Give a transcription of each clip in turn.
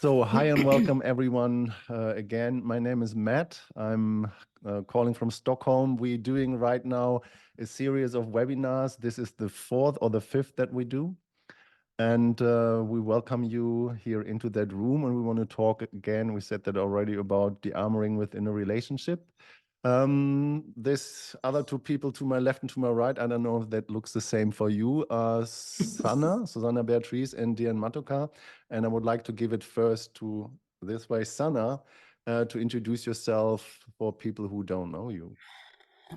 So hi and welcome everyone again. My name is Matt. I'm calling from Stockholm. We're doing right now a series of webinars. This is the fourth or the fifth that we do. And we welcome you here into that room, and we want to talk again, we said that already, about Dearmouring within a relationship. This other two people to my left and to my right, I don't know if that looks the same for you, Susanna Beatrice and Diane Matuka. And I would like to give it first to this way, Sana, to introduce yourself for people who don't know you.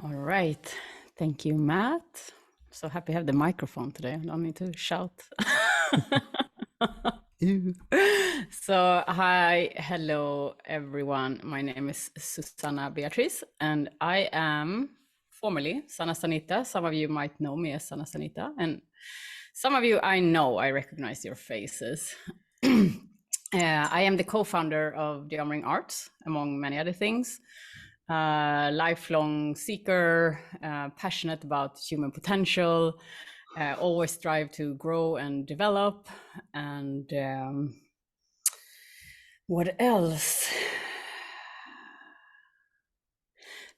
All right. Thank you, Matt. So happy to have the microphone today. I don't need to shout. So hi, hello everyone. My name is Susanna Beatrice and I am formerly Sana Sanita. Some of you might know me as Sana Sanita, and some of you I know, I recognize your faces. I am the co-founder of DearmouringArts, among many other things. Lifelong seeker, passionate about human potential, always strive to grow and develop. And what else?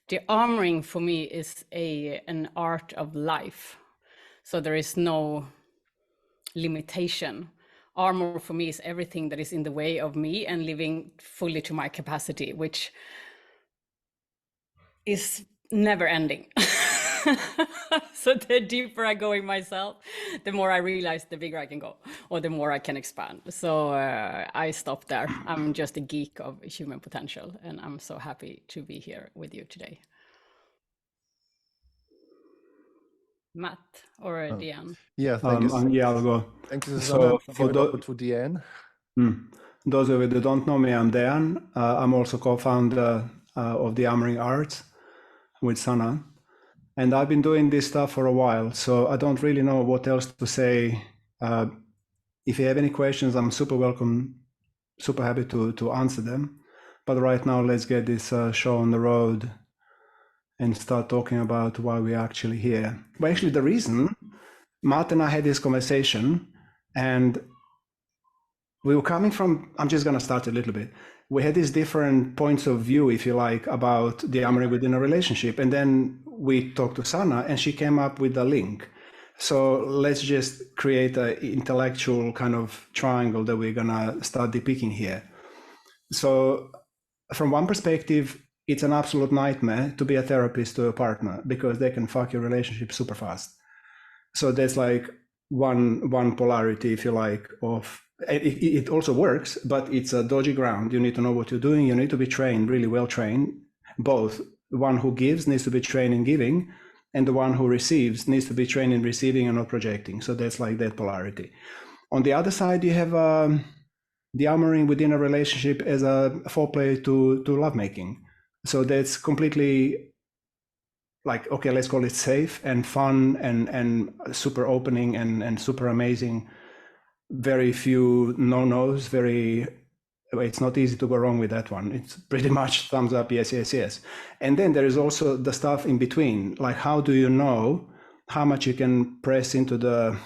Dearmouring for me is an art of life. So there is no limitation. Armor for me is everything that is in the way of me and living fully to my capacity, which is never ending. So the deeper I go in myself, the more I realize the bigger I can go, or the more I can expand. So I stop there. I'm just a geek of human potential, and I'm so happy to be here with you today. Matt or Diane? Yeah, thank you. Yeah, I'll go. Thank you, Susanna. So for to Diane. Those of you that don't know me, I'm Dan. I'm also co-founder of DearmouringArts with Sana. And I've been doing this stuff for a while, so I don't really know what else to say. If you have any questions, I'm super happy to answer them. But right now, let's get this show on the road and start talking about why we're actually here. But actually, the reason Matt and I had this conversation, and we were coming from, I'm just going to start a little bit. We had these different points of view, if you like, about Dearmouring within a relationship. And then we talked to Sana and she came up with a link. So let's just create an intellectual kind of triangle that we're going to start depicting here. So from one perspective, it's an absolute nightmare to be a therapist to a partner because they can fuck your relationship super fast. So that's like one polarity, if you like, of it also works, but it's a dodgy ground. You need to know what you're doing. You need to be trained, really well trained. Both the one who gives needs to be trained in giving, and the one who receives needs to be trained in receiving and not projecting. So that's like that polarity. On the other side, you have the armoring within a relationship as a foreplay to lovemaking. So that's completely like, okay, let's call it safe and fun and super opening and super amazing. Very few no-nos, it's not easy to go wrong with that one. It's pretty much thumbs up, yes, yes, yes. And then there is also the stuff in between, like how do you know how much you can press into the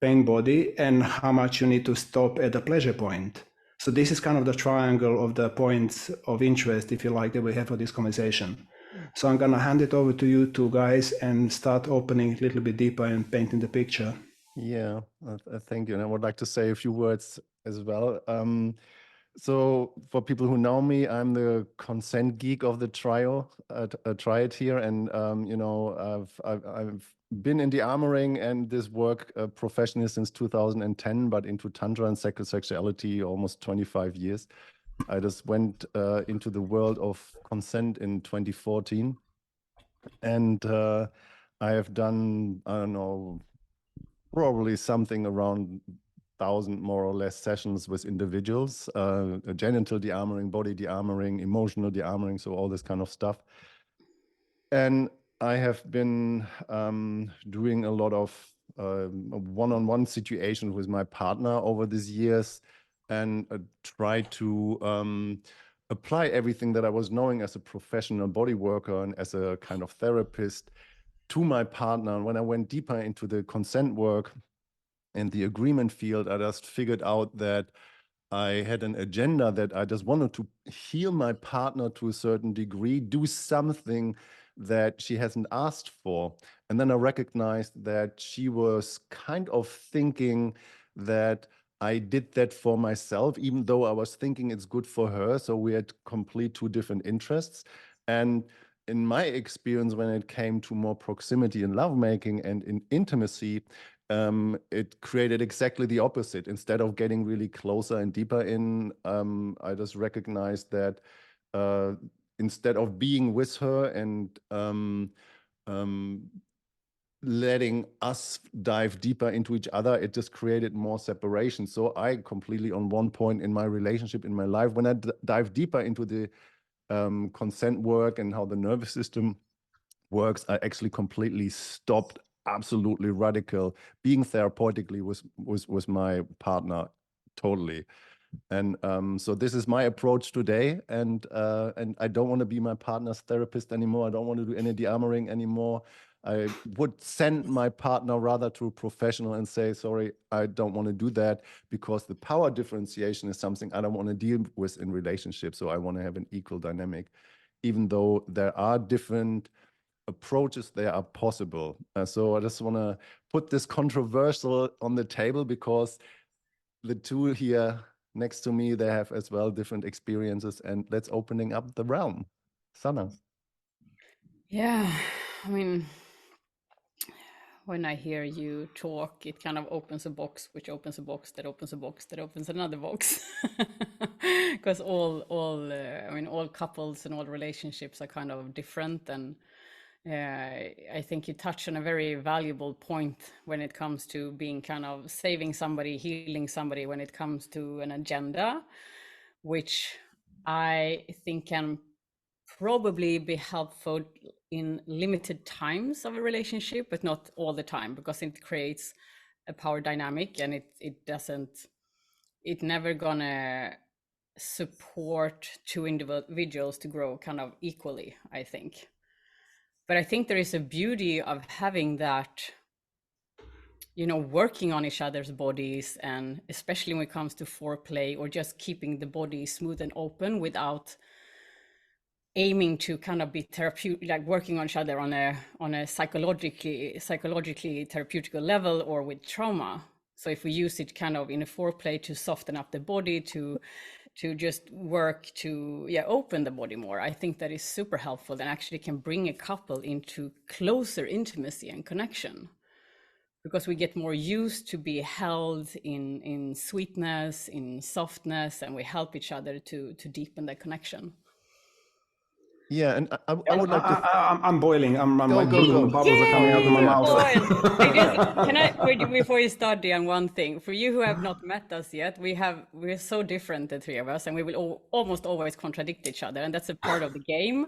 pain body and how much you need to stop at the pleasure point. So this is kind of the triangle of the points of interest, if you like, that we have for this conversation. So I'm gonna hand it over to you two guys and start opening a little bit deeper and painting the picture. Yeah, thank you. And I would like to say a few words as well. So for people who know me, I'm the consent geek of the triad here. And, you know, I've been in Dearmouring and this work professionally since 2010, but into Tantra and sexuality almost 25 years. I just went into the world of consent in 2014. And I have done, I don't know, probably something around 1,000 more or less sessions with individuals, genital dearmoring, body dearmoring, emotional dearmoring, so all this kind of stuff. And I have been doing a lot of one-on-one situations with my partner over these years and try to apply everything that I was knowing as a professional body worker and as a kind of therapist to my partner. And when I went deeper into the consent work and the agreement field, I just figured out that I had an agenda that I just wanted to heal my partner to a certain degree, do something that she hasn't asked for. And then I recognized that she was kind of thinking that I did that for myself, even though I was thinking it's good for her. So we had complete two different interests. And in my experience, when it came to more proximity in lovemaking and in intimacy, it created exactly the opposite. Instead of getting really closer and deeper in, I just recognized that instead of being with her and letting us dive deeper into each other, it just created more separation. So I completely, on one point in my relationship, in my life, when I dive deeper into the consent work and how the nervous system works, I actually completely stopped, absolutely radical, being therapeutically with my partner, totally. And so this is my approach today, and I don't want to be my partner's therapist anymore. I don't want to do any dearmoring anymore. I would send my partner rather to a professional and say, sorry, I don't want to do that, because the power differentiation is something I don't want to deal with in relationships. So I want to have an equal dynamic, even though there are different approaches there are possible. So I just want to put this controversial on the table, because the two here next to me, they have as well different experiences, and let's opening up the realm. Sana. Yeah, I mean, when I hear you talk, it kind of opens a box, which opens a box, that opens a box, that opens another box. Because I mean, all couples and all relationships are kind of different, and I think you touch on a very valuable point when it comes to being kind of saving somebody, healing somebody, when it comes to an agenda, which I think can probably be helpful in limited times of a relationship, but not all the time, because it creates a power dynamic, and it never gonna support two individuals to grow kind of equally, I think. But I think there is a beauty of having that, you know, working on each other's bodies, and especially when it comes to foreplay, or just keeping the body smooth and open without aiming to kind of be therapeutic, like working on each other on a psychologically therapeutical level, or with trauma. So if we use it kind of in a foreplay to soften up the body, to just work to open the body more, I think that is super helpful, and actually can bring a couple into closer intimacy and connection, because we get more used to be held in sweetness, in softness, and we help each other to deepen that connection. Yeah, and I would like to. I'm boiling. I'm Go, like go, go. bubbles are coming out of my Yeah. mouth. Can I, before you start, Dian, one thing for you who have not met us yet? We're so different, the three of us, and we will almost always contradict each other, and that's a part of the game.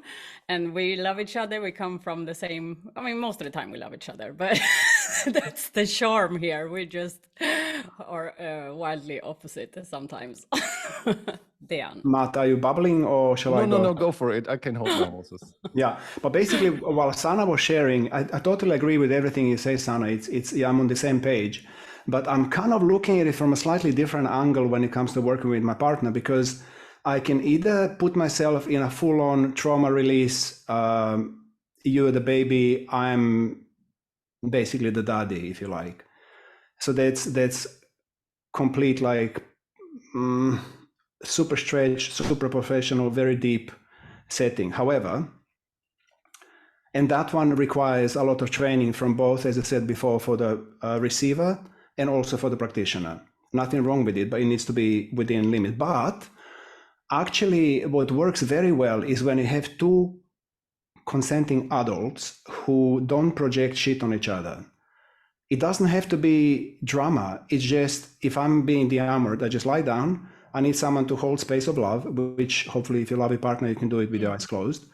And we love each other. We come from the same. I mean, most of the time we love each other, but that's the charm here. We just are wildly opposite sometimes. Dian. Matt, are you bubbling, or shall I go? No, go for it. I can hold my horses. Yeah, but basically, while Sana was sharing, I totally agree with everything you say, Sana. I'm on the same page, but I'm kind of looking at it from a slightly different angle when it comes to working with my partner, because I can either put myself in a full-on trauma release, you're the baby, I'm basically the daddy, if you like. So that's complete, like super stretched, super professional, very deep setting. However, and that one requires a lot of training from both, as I said before, for the receiver and also for the practitioner. Nothing wrong with it, but it needs to be within limit. But actually, what works very well is when you have two consenting adults who don't project shit on each other. It doesn't have to be drama. It's just, if I'm being dearmored, I just lie down. I need someone to hold space of love, which hopefully if you love your partner, you can do it with your eyes closed.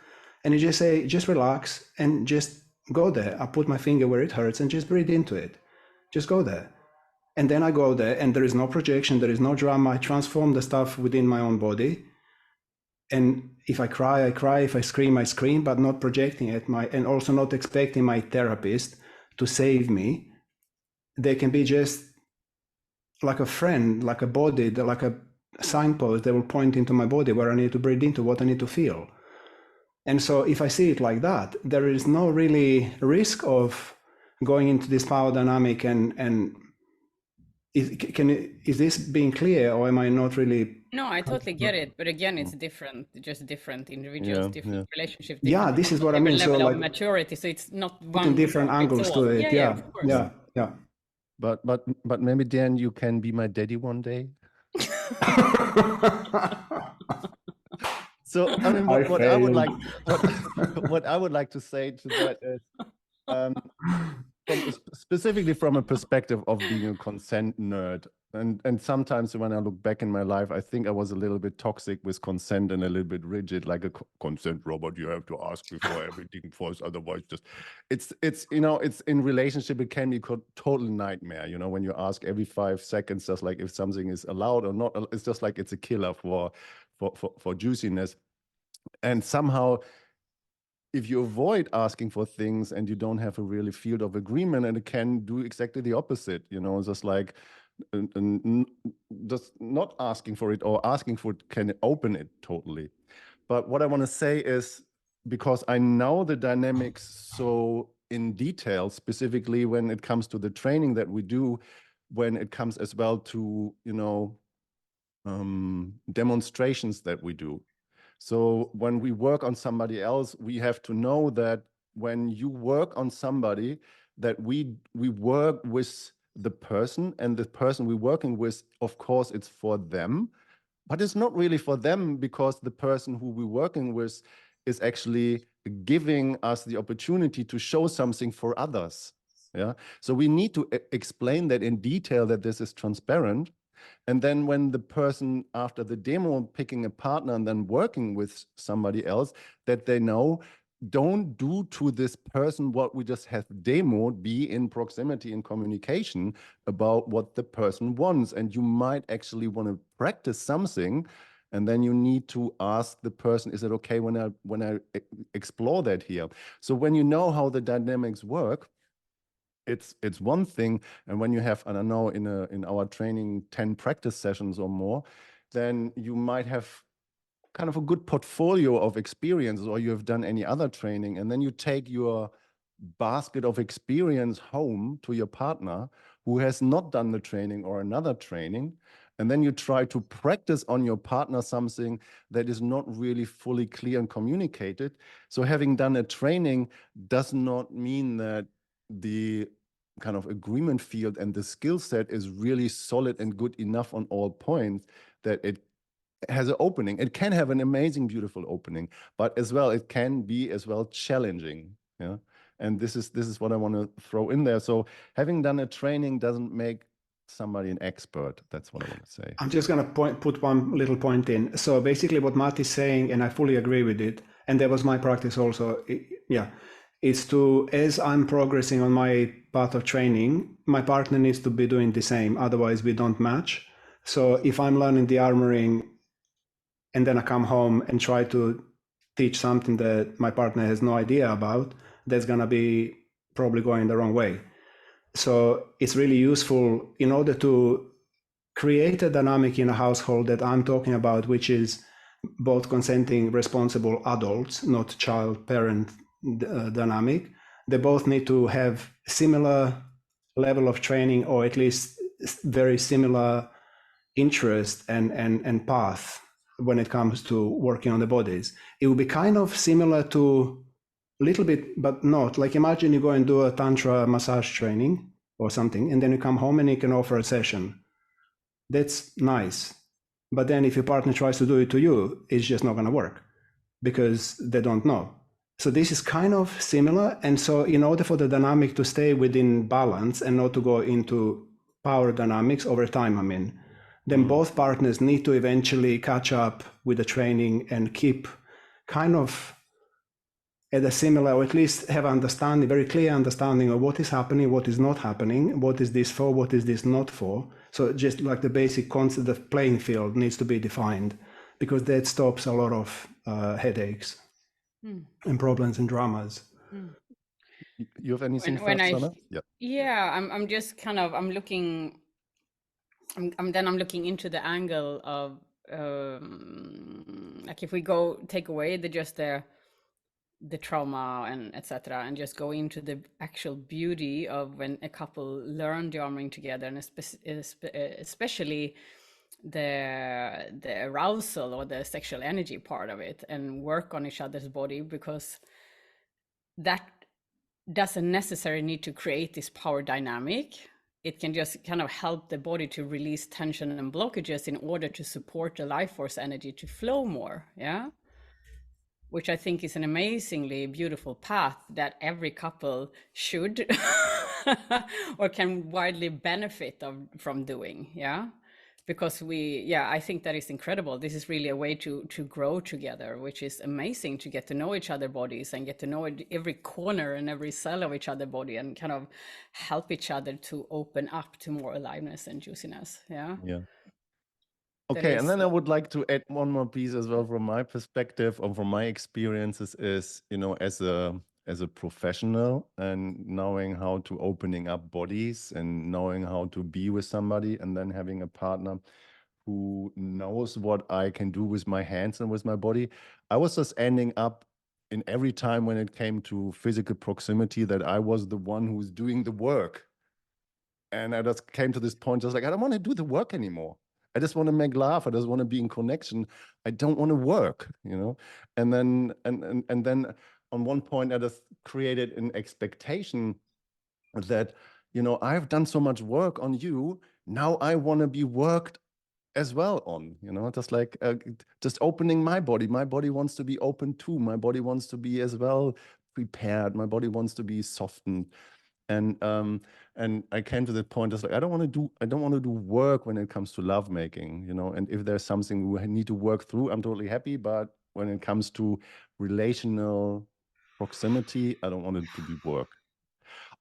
And you just say, just relax and just go there. I put my finger where it hurts and just breathe into it. Just go there. And then I go there, and there is no projection, there is no drama. I transform the stuff within my own body. And if I cry, I cry. If I scream, I scream, but not projecting it, and also not expecting my therapist to save me. They can be just like a friend, like a body, like a signposts that will point into my body where I need to breathe into, what I need to feel. And so if I see it like that, there is no really risk of going into this power dynamic. And is this being clear, or am I not really? No, I totally get it. But again, it's different, just different individuals, different relationships. Different This is what I mean. Level so of like maturity. So it's not putting one different angles to it. Yeah, of course. Yeah. But maybe Dan, you can be my daddy one day. So I mean, what I would like what I would like to say to that is specifically from a perspective of being a consent nerd. And sometimes when I look back in my life, I think I was a little bit toxic with consent and a little bit rigid, like a consent robot. You have to ask before everything falls, otherwise just it's you know, it's in relationship, it can be total nightmare, you know, when you ask every 5 seconds, just like if something is allowed or not. It's just like it's a killer for juiciness. And somehow, if you avoid asking for things and you don't have a really field of agreement, and it can do exactly the opposite, you know, just like just not asking for it or asking for it can open it totally. But what I want to say is, because I know the dynamics so in detail, specifically when it comes to the training that we do, when it comes as well to, you know, demonstrations that we do. So when we work on somebody else, we have to know that when you work on somebody, that we work with the person, and the person we're working with, of course, it's for them, but it's not really for them, because the person who we're working with is actually giving us the opportunity to show something for others. Yeah. So we need to explain that in detail, that this is transparent. And then when the person after the demo picking a partner and then working with somebody else, that they know, don't do to this person what we just have demoed, be in proximity and communication about what the person wants. And you might actually want to practice something, and then you need to ask the person, is it okay when I explore that here? So when you know how the dynamics work, it's one thing. And when you have, I don't know, in our training 10 practice sessions or more, then you might have kind of a good portfolio of experiences, or you have done any other training, and then you take your basket of experience home to your partner who has not done the training or another training, and then you try to practice on your partner something that is not really fully clear and communicated. So having done a training does not mean that the kind of agreement field and the skill set is really solid and good enough on all points that it has an opening. It can have an amazing, beautiful opening, but as well, it can be as well challenging. Yeah. And this is what I want to throw in there. So having done a training doesn't make somebody an expert. That's what I want to say. I'm just going to put one little point in. So basically what Matt is saying, and I fully agree with it, and that was my practice also, is to, as I'm progressing on my path of training, my partner needs to be doing the same, otherwise we don't match. So if I'm learning Dearmouring and then I come home and try to teach something that my partner has no idea about, that's going to be probably going the wrong way. So it's really useful in order to create a dynamic in a household that I'm talking about, which is both consenting, responsible adults, not child-parent dynamic. They both need to have similar level of training, or at least very similar interest and path when it comes to working on the bodies. It will be kind of similar to a little bit, but not. Like imagine you go and do a tantra massage training or something, and then you come home and you can offer a session. That's nice. But then if your partner tries to do it to you, it's just not going to work because they don't know. So this is kind of similar. And so in order for the dynamic to stay within balance and not to go into power dynamics over time, then both partners need to eventually catch up with the training and keep kind of at a similar, or at least have understanding, very clear understanding of what is happening, what is not happening, what is this for, what is this not for. So just like the basic concept of playing field needs to be defined, because that stops a lot of headaches and problems and dramas. You have anything first, Sana? Yeah, I'm just kind of, I'm looking into the angle of like if we take away the trauma and etc., and just go into the actual beauty of when a couple learn Dearmouring together, and especially the arousal or the sexual energy part of it, and work on each other's body, because that doesn't necessarily need to create this power dynamic. It can just kind of help the body to release tension and blockages in order to support the life force energy to flow more. Yeah. Which I think is an amazingly beautiful path that every couple should or can widely benefit from doing. Yeah. Because I think that is incredible. This is really a way to grow together, which is amazing, to get to know each other bodies and get to know every corner and every cell of each other body, and kind of help each other to open up to more aliveness and juiciness. Yeah. Yeah. Okay, and then I would like to add one more piece as well from my perspective or from my experiences is, as a professional, and knowing how to opening up bodies and knowing how to be with somebody, and then having a partner who knows what I can do with my hands and with my body. I was just ending up in every time when it came to physical proximity that I was the one who's doing the work. And I just came to this point, just like, I don't want to do the work anymore. I just want to make love. I just want to be in connection. I don't want to work, And then and then on one point, I just created an expectation that, I've done so much work on you. Now I want to be worked as well on, just like just opening my body. My body wants to be open too. My body wants to be as well prepared. My body wants to be softened. And I came to the point just like I don't want to do work when it comes to lovemaking, and if there's something we need to work through, I'm totally happy. But when it comes to relational proximity, I don't want it to be work.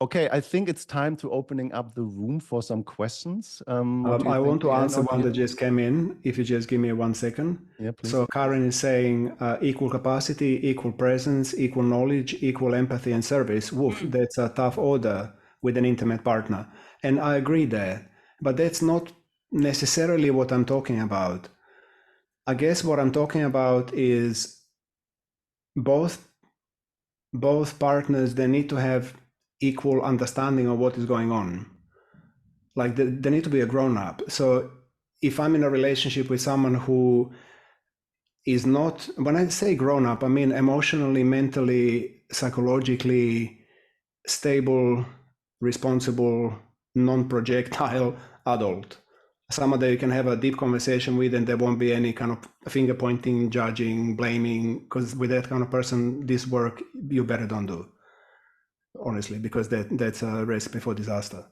Okay, I think it's time to opening up the room for some questions. I want to answer one that just came in, if you just give me 1 second. Yeah, please. So Karen is saying equal capacity, equal presence, equal knowledge, equal empathy and service. Woof, that's a tough order with an intimate partner. And I agree there, but that's not necessarily what I'm talking about. I guess what I'm talking about is both partners, they need to have equal understanding of what is going on. Like they need to be a grown-up. So if I'm in a relationship with someone who is not, when I say grown-up, I mean emotionally, mentally, psychologically stable, responsible, non-projectile adult. Someone that you can have a deep conversation with, and there won't be any kind of finger pointing, judging, blaming, because with that kind of person, this work you better don't do, honestly, because that's a recipe for disaster.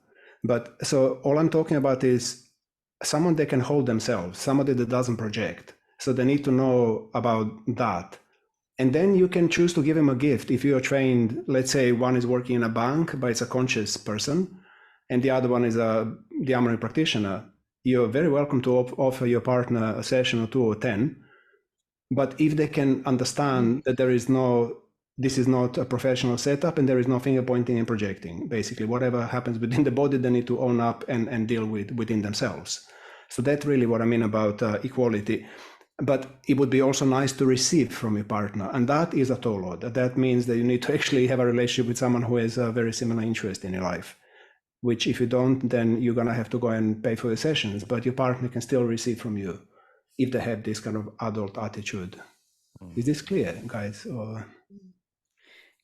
But so all I'm talking about is someone that can hold themselves, somebody that doesn't project. So they need to know about that. And then you can choose to give him a gift. If you're trained, let's say one is working in a bank, but it's a conscious person, and the other one is a Dearmouring practitioner, you're very welcome to offer your partner a session or 2 or 10. But if they can understand that this is not a professional setup and there is no finger pointing and projecting, basically whatever happens within the body, they need to own up and deal with within themselves. So that's really what I mean about equality. But it would be also nice to receive from your partner. And that is a tall order. That means that you need to actually have a relationship with someone who has a very similar interest in your life, which if you don't, then you're going to have to go and pay for your sessions. But your partner can still receive from you if they have this kind of adult attitude. Is this clear, guys? Or...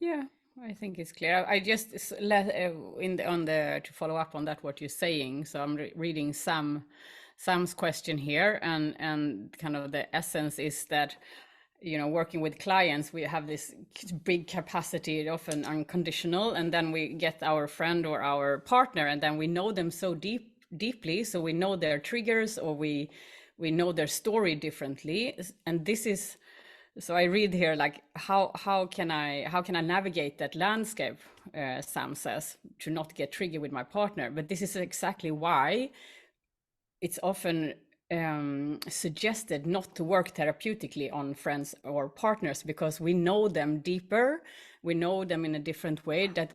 Yeah, I think it's clear. I just to follow up on that, what you're saying. So I'm reading Sam's question here, and kind of the essence is that, working with clients, we have this big capacity, often unconditional, and then we get our friend or our partner, and then we know them so deeply, so we know their triggers, or we know their story differently. And this is, so I read here, like, how can I navigate that landscape, Sam says, to not get triggered with my partner. But this is exactly why it's often suggested not to work therapeutically on friends or partners, because we know them deeper, we know them in a different way that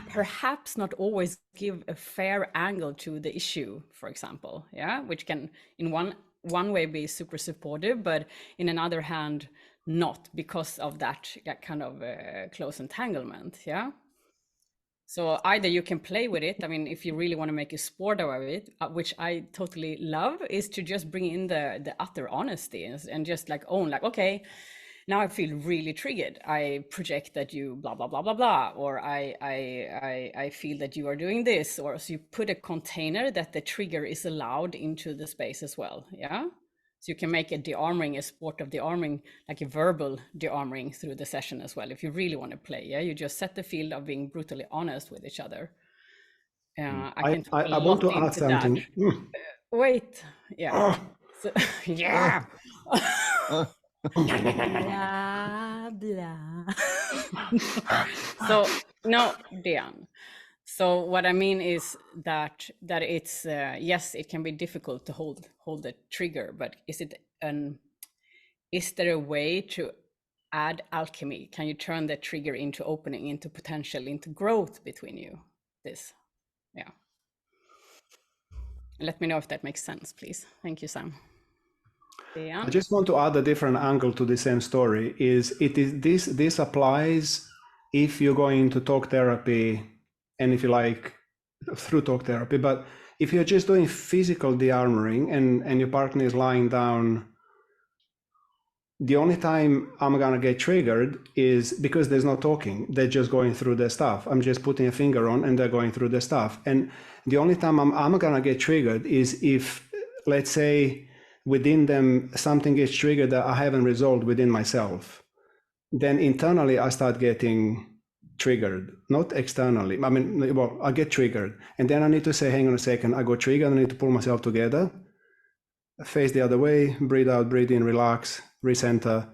perhaps not always give a fair angle to the issue, for example, which can in one one way be super supportive, but in another hand, not, because of that kind of close entanglement. Yeah. So either you can play with it. I mean, if you really want to make a sport out of it, which I totally love, is to just bring in the utter honesty and just like own, like, okay, now I feel really triggered. I project that you blah blah blah blah blah, or I feel that you are doing this, or so you put a container that the trigger is allowed into the space as well. Yeah. So you can make a dearmoring, a sport of dearmoring, like a verbal dearmoring through the session as well, if you really want to play. Yeah, you just set the field of being brutally honest with each other. I can talk a I want lot to add into that. something. Wait, yeah. Oh. So, yeah. Uh, Blah blah. So no, Diane. So what I mean is that it's yes, it can be difficult to hold the trigger, but is there a way to add alchemy? Can you turn the trigger into opening, into potential, into growth between you? This, yeah. Let me know if that makes sense, please. Thank you, Sam. Diane? I just want to add a different angle to the same story. This applies if you're going to talk therapy, and if you like through talk therapy, but if you're just doing physical dearmoring and your partner is lying down, the only time I'm gonna get triggered is because there's no talking. They're just going through their stuff. I'm just putting a finger on and they're going through their stuff. And the only time I'm gonna get triggered is if, let's say, within them something gets triggered that I haven't resolved within myself. Then internally I start getting triggered, not externally. I mean, well, I get triggered. And then I need to say, hang on a second, I got triggered, I need to pull myself together, face the other way, breathe out, breathe in, relax, recenter.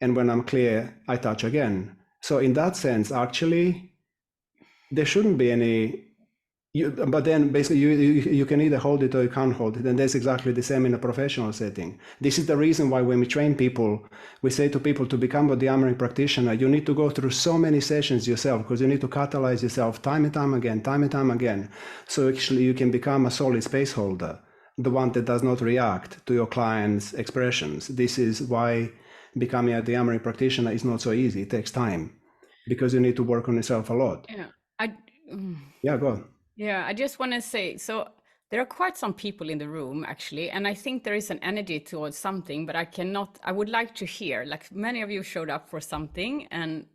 And when I'm clear, I touch again. So in that sense, actually, there shouldn't be any, but then basically you can either hold it or you can't hold it. And that's exactly the same in a professional setting. This is the reason why when we train people, we say to people, to become a dearmoring practitioner, you need to go through so many sessions yourself, because you need to catalyze yourself time and time again. So actually you can become a solid space holder, the one that does not react to your client's expressions. This is why becoming a dearmoring practitioner is not so easy. It takes time because you need to work on yourself a lot. Yeah, Yeah, go on. Yeah, I just want to say, so there are quite some people in the room actually, and I think there is an energy towards something, but I would like to hear, like many of you showed up for something, and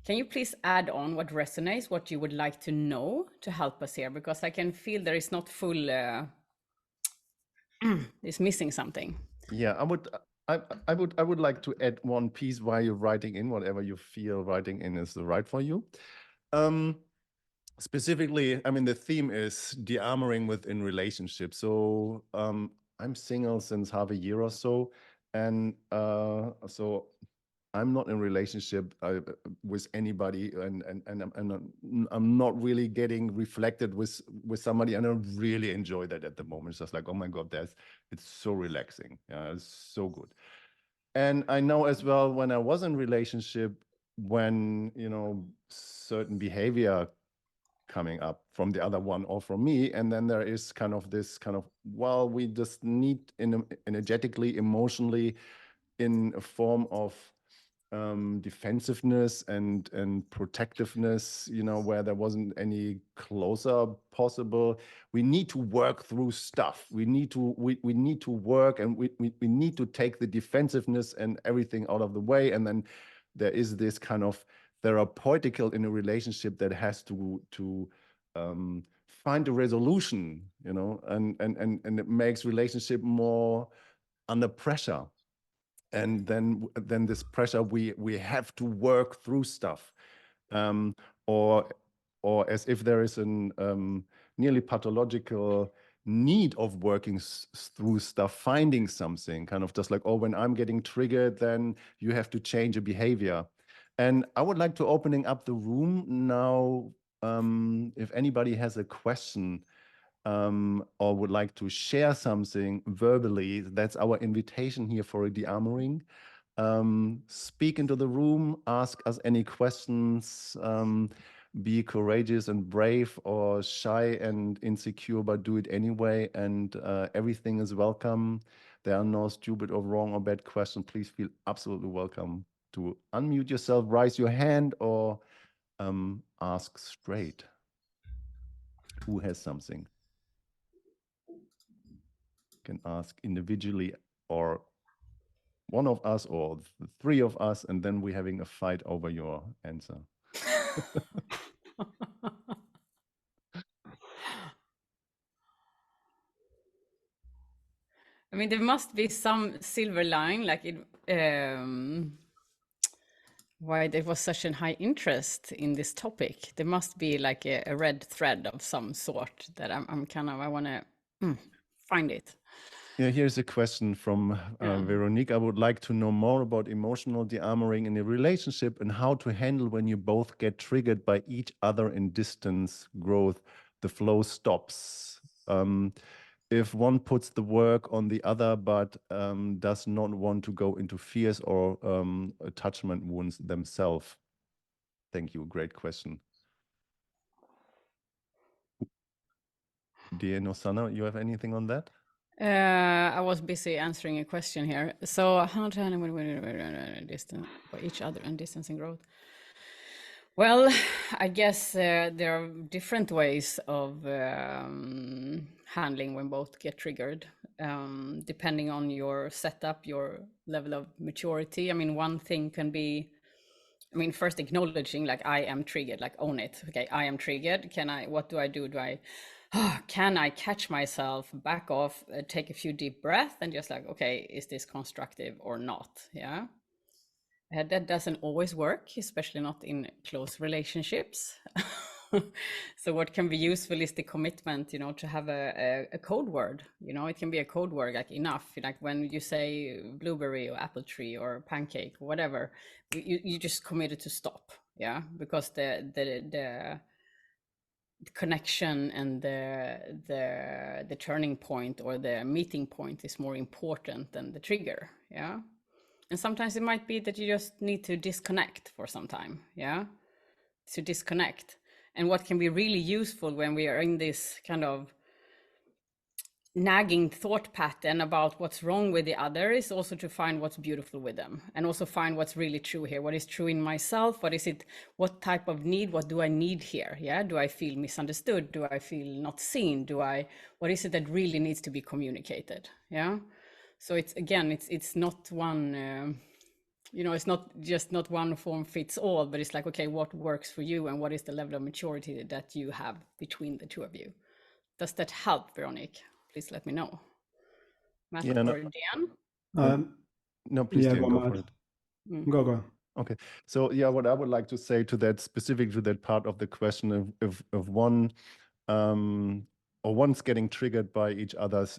can you please add on what resonates, what you would like to know to help us here? Because I can feel there is not full, is missing something. Yeah, I would like to add one piece while you're writing in, whatever you feel writing in is the right for you. Specifically, I mean, the theme is dearmoring within relationships. So I'm single since half a year or so, and so I'm not in a relationship with anybody, and I'm not really getting reflected with somebody, and I really enjoy that at the moment. It's just like, oh my God, it's so relaxing. Yeah, it's so good. And I know as well, when I was in relationship, when certain behavior coming up from the other one or from me, and then there is kind of this kind of, well, we just need energetically, emotionally, in a form of defensiveness and protectiveness, where there wasn't any closer possible. We need to work through stuff. We need to work, and we need to take the defensiveness and everything out of the way. And then there is this kind of therapeutical in a relationship that has to find a resolution, and it makes relationship more under pressure. And then this pressure, we have to work through stuff, or as if there is an nearly pathological need of working through stuff, finding something, kind of just like, oh, when I'm getting triggered, then you have to change a behavior. And I would like to opening up the room now, if anybody has a question or would like to share something verbally. That's our invitation here for a dearmoring. Speak into the room, ask us any questions, be courageous and brave, or shy and insecure, but do it anyway, and everything is welcome. There are no stupid or wrong or bad questions. Please feel absolutely welcome to unmute yourself, raise your hand, or ask straight. Who has something? Can ask individually, or one of us, or the three of us, and then we're having a fight over your answer. I mean, there must be some silver line, like it, why there was such a high interest in this topic. There must be like a red thread of some sort that I'm kind of, I want to find it. Yeah, here's a question from Veronique. I would like to know more about emotional dearmoring in a relationship and how to handle when you both get triggered by each other in distance growth. The flow stops. If one puts the work on the other but does not want to go into fears or attachment wounds themselves. Thank you. Great question. Dear Nosana, you have anything on that? I was busy answering a question here. So how to handle when distance by each other and distancing growth? Well, I guess there are different ways of handling when both get triggered, depending on your setup, your level of maturity. I mean, one thing can be, I mean, first acknowledging like I am triggered, like own it. Okay, I am triggered. What do? Can I catch myself, back off, take a few deep breaths and just like, okay, is this constructive or not? Yeah. That doesn't always work, especially not in close relationships. So what can be useful is the commitment, you know, to have a code word. You know, it can be a code word like enough. Like when you say blueberry or apple tree or pancake, whatever, you just committed to stop. Yeah, because the connection and the turning point or the meeting point is more important than the trigger. Yeah. And sometimes it might be that you just need to disconnect for some time. Yeah. To disconnect. And what can be really useful when we are in this kind of nagging thought pattern about what's wrong with the other is also to find what's beautiful with them, and also find what's really true here. What is true in myself? What type of need? What do I need here? Yeah. Do I feel misunderstood? Do I feel not seen? What is it that really needs to be communicated? Yeah. So it's not one, it's not one form fits all, but it's like, okay, what works for you and what is the level of maturity that you have between the two of you? Does that help, Veronique? Please let me know. Matt or Dan? No, please, Yeah, Dean, go for it. Go. Okay, so yeah, what I would like to say to that, specific to that part of the question, if one or one's getting triggered by each other's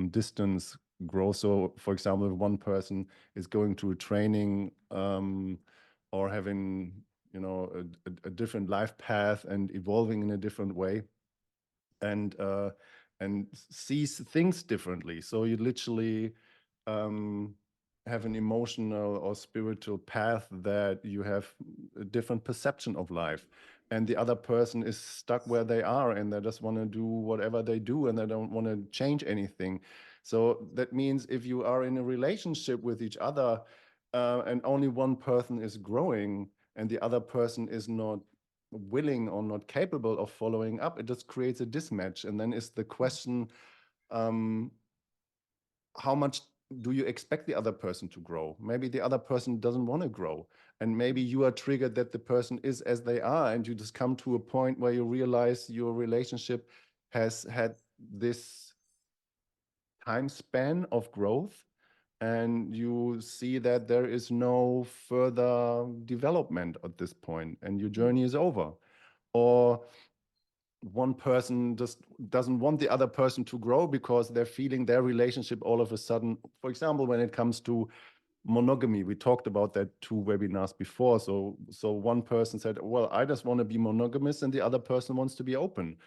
distance growth. So, for example, if one person is going to a training or having, you know, a different life path and evolving in a different way, and sees things differently. So you literally have an emotional or spiritual path that you have a different perception of life, and the other person is stuck where they are and they just want to do whatever they do and they don't want to change anything. So that means if you are in a relationship with each other and only one person is growing and the other person is not willing or not capable of following up, it just creates a mismatch. And then is the question, how much do you expect the other person to grow? Maybe the other person doesn't want to grow, and maybe you are triggered that the person is as they are, and you just come to a point where you realize your relationship has had this time span of growth, and you see that there is no further development at this point, and your journey is over. Or one person just doesn't want the other person to grow because they're feeling their relationship all of a sudden. For example, when it comes to monogamy, we talked about that 2 webinars before. So one person said, well, I just want to be monogamous, and the other person wants to be open.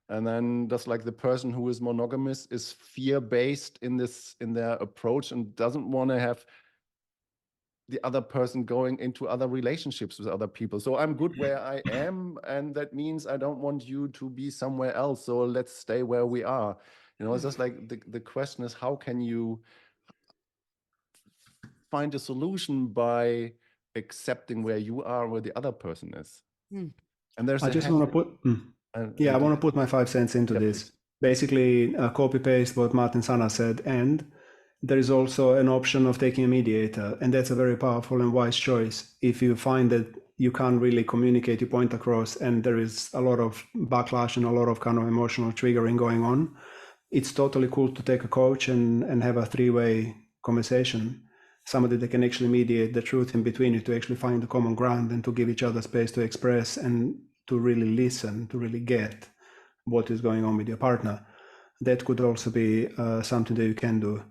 And then just like the person who is monogamous is fear-based in their approach and doesn't want to have the other person going into other relationships with other people. So I'm good where I am, and that means I don't want you to be somewhere else. So let's stay where we are. It's just like the question is, how can you find a solution by accepting where you are, where the other person is? Mm. And there's I just want to put, I want to put my 5 cents into this. Please. Basically, copy paste what Martin Sana said, and there is also an option of taking a mediator, and that's a very powerful and wise choice. If you find that you can't really communicate your point across, and there is a lot of backlash and a lot of kind of emotional triggering going on, it's totally cool to take a coach and have a 3-way conversation. Somebody that can actually mediate the truth in between you, to actually find the common ground and to give each other space to express and to really listen, to really get what is going on with your partner. That could also be something that you can do.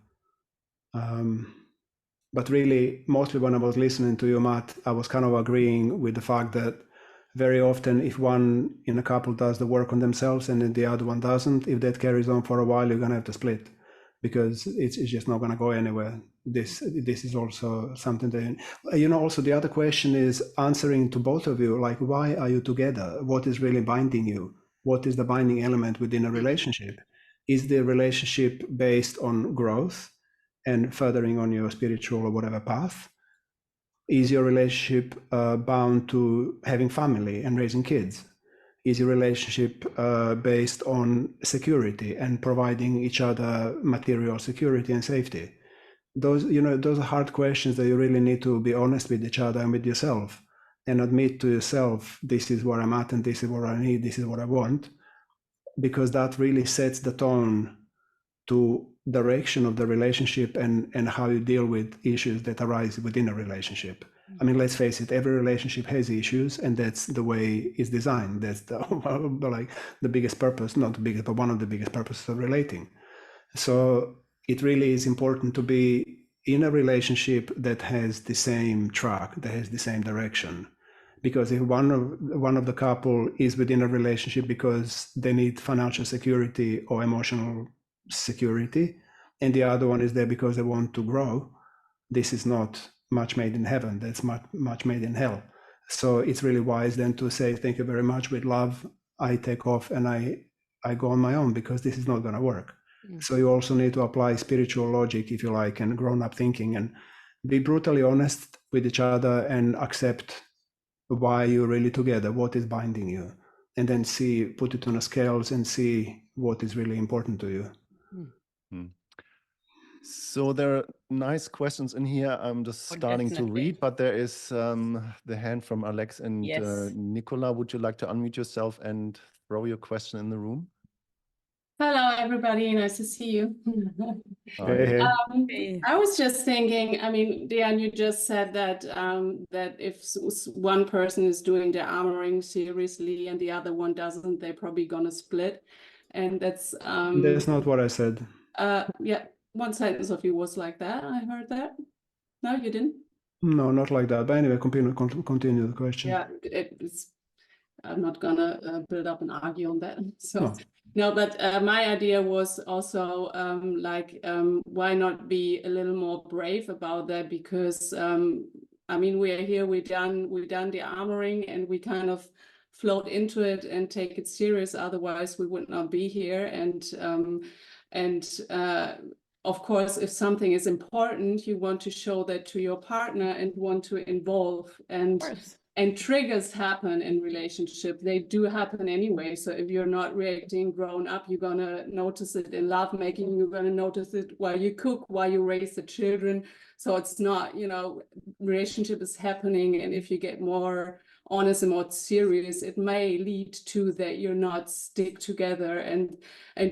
But really, mostly when I was listening to you, Matt, I was kind of agreeing with the fact that very often if one in a couple does the work on themselves and then the other one doesn't, if that carries on for a while, you're going to have to split, because it's just not going to go anywhere. This is also something that, also the other question is answering to both of you, like, why are you together? What is really binding you? What is the binding element within a relationship? Is the relationship based on growth and furthering on your spiritual or whatever path? Is your relationship bound to having family and raising kids? Is your relationship based on security and providing each other material security and safety? Those are hard questions that you really need to be honest with each other and with yourself, and admit to yourself, this is where I'm at and this is what I need, this is what I want, because that really sets the tone to direction of the relationship and how you deal with issues that arise within a relationship. I mean, let's face it, every relationship has issues, and that's the way it's designed. That's the biggest purpose, not the biggest, but one of the biggest purposes of relating. So it really is important to be in a relationship that has the same track, that has the same direction. Because if one of the couple is within a relationship because they need financial security or emotional security, and the other one is there because they want to grow, this is not much made in heaven, that's much made in hell. So it's really wise then to say, thank you very much, with love, I take off and I go on my own, because this is not going to work. So you also need to apply spiritual logic, if you like, and grown-up thinking, and be brutally honest with each other and accept why you're really together, what is binding you, and then put it on a scales and see what is really important to you. So there are nice questions in here. I'm just starting to read, but there is the hand from Alex and Nicola. Would you like to unmute yourself and throw your question in the room? Hello, everybody. Nice to see you. Hey. I was just thinking, I mean, Dean, you just said that that if one person is doing the armoring seriously and the other one doesn't, they're probably gonna split. And that's not what I said. Yeah, one sentence of you was like that. I heard that. No, you didn't? No, not like that. But anyway, continue the question. Yeah, I'm not gonna build up and argue on that. So no, but my idea was also why not be a little more brave about that? Because I mean, we're here, we've done the armoring, and we kind of float into it and take it serious. Otherwise, we would not be here. And of course, if something is important, you want to show that to your partner and want to involve. And triggers happen in relationship. They do happen anyway. So if you're not reacting grown up, you're going to notice it in lovemaking. You're going to notice it while you cook, while you raise the children. So it's not, relationship is happening. And if you get more honest and more serious, it may lead to that you're not stick together. And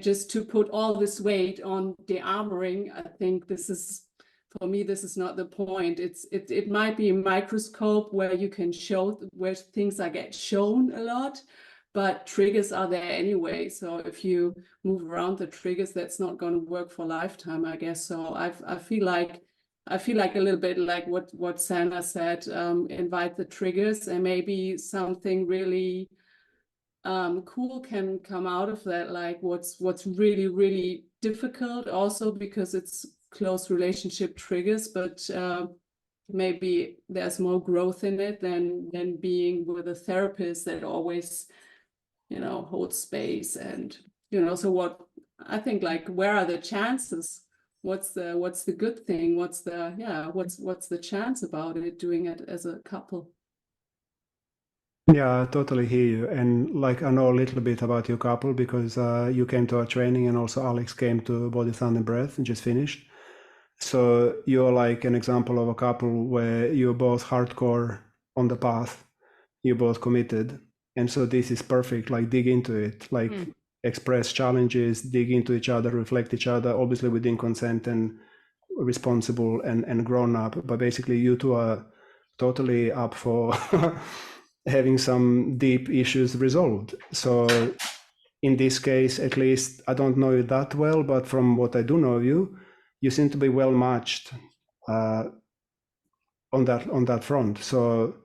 just to put all this weight on the armoring, I think for me, this is not the point. It might be a microscope where you can show where things get shown a lot, but triggers are there anyway. So if you move around the triggers, that's not going to work for a lifetime, I guess. So I feel like a little bit like what Sana said, invite the triggers, and maybe something really cool can come out of that. Like what's really, really difficult also, because it's close relationship triggers, but maybe there's more growth in it than being with a therapist that always holds space. And so I think like, where are the chances? What's the good thing? What's the chance about it, doing it as a couple? Yeah, I totally hear you. And like, I know a little bit about your couple because you came to our training, and also Alex came to Body, Sound and Breath and just finished. So you're like an example of a couple where you're both hardcore on the path, you're both committed. And so this is perfect, like dig into it, like express challenges, dig into each other, reflect each other, obviously within consent and responsible and grown up. But basically you two are totally up for having some deep issues resolved. So in this case, at least, I don't know you that well, but from what I do know of you, you seem to be well matched on that front. So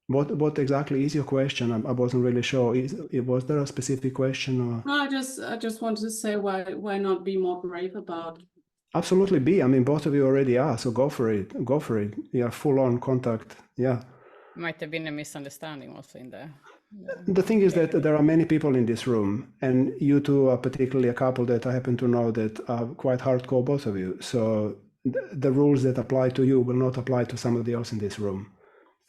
what exactly is your question? I wasn't really sure. Was there a specific question? Or? No, I just wanted to say, why not be more brave about? Absolutely be. I mean, both of you already are, so go for it. Go for it. Yeah, full on contact. Yeah. Might have been a misunderstanding also in the The thing is that there are many people in this room, and you two are particularly a couple that I happen to know that are quite hardcore, both of you. So the rules that apply to you will not apply to somebody else in this room.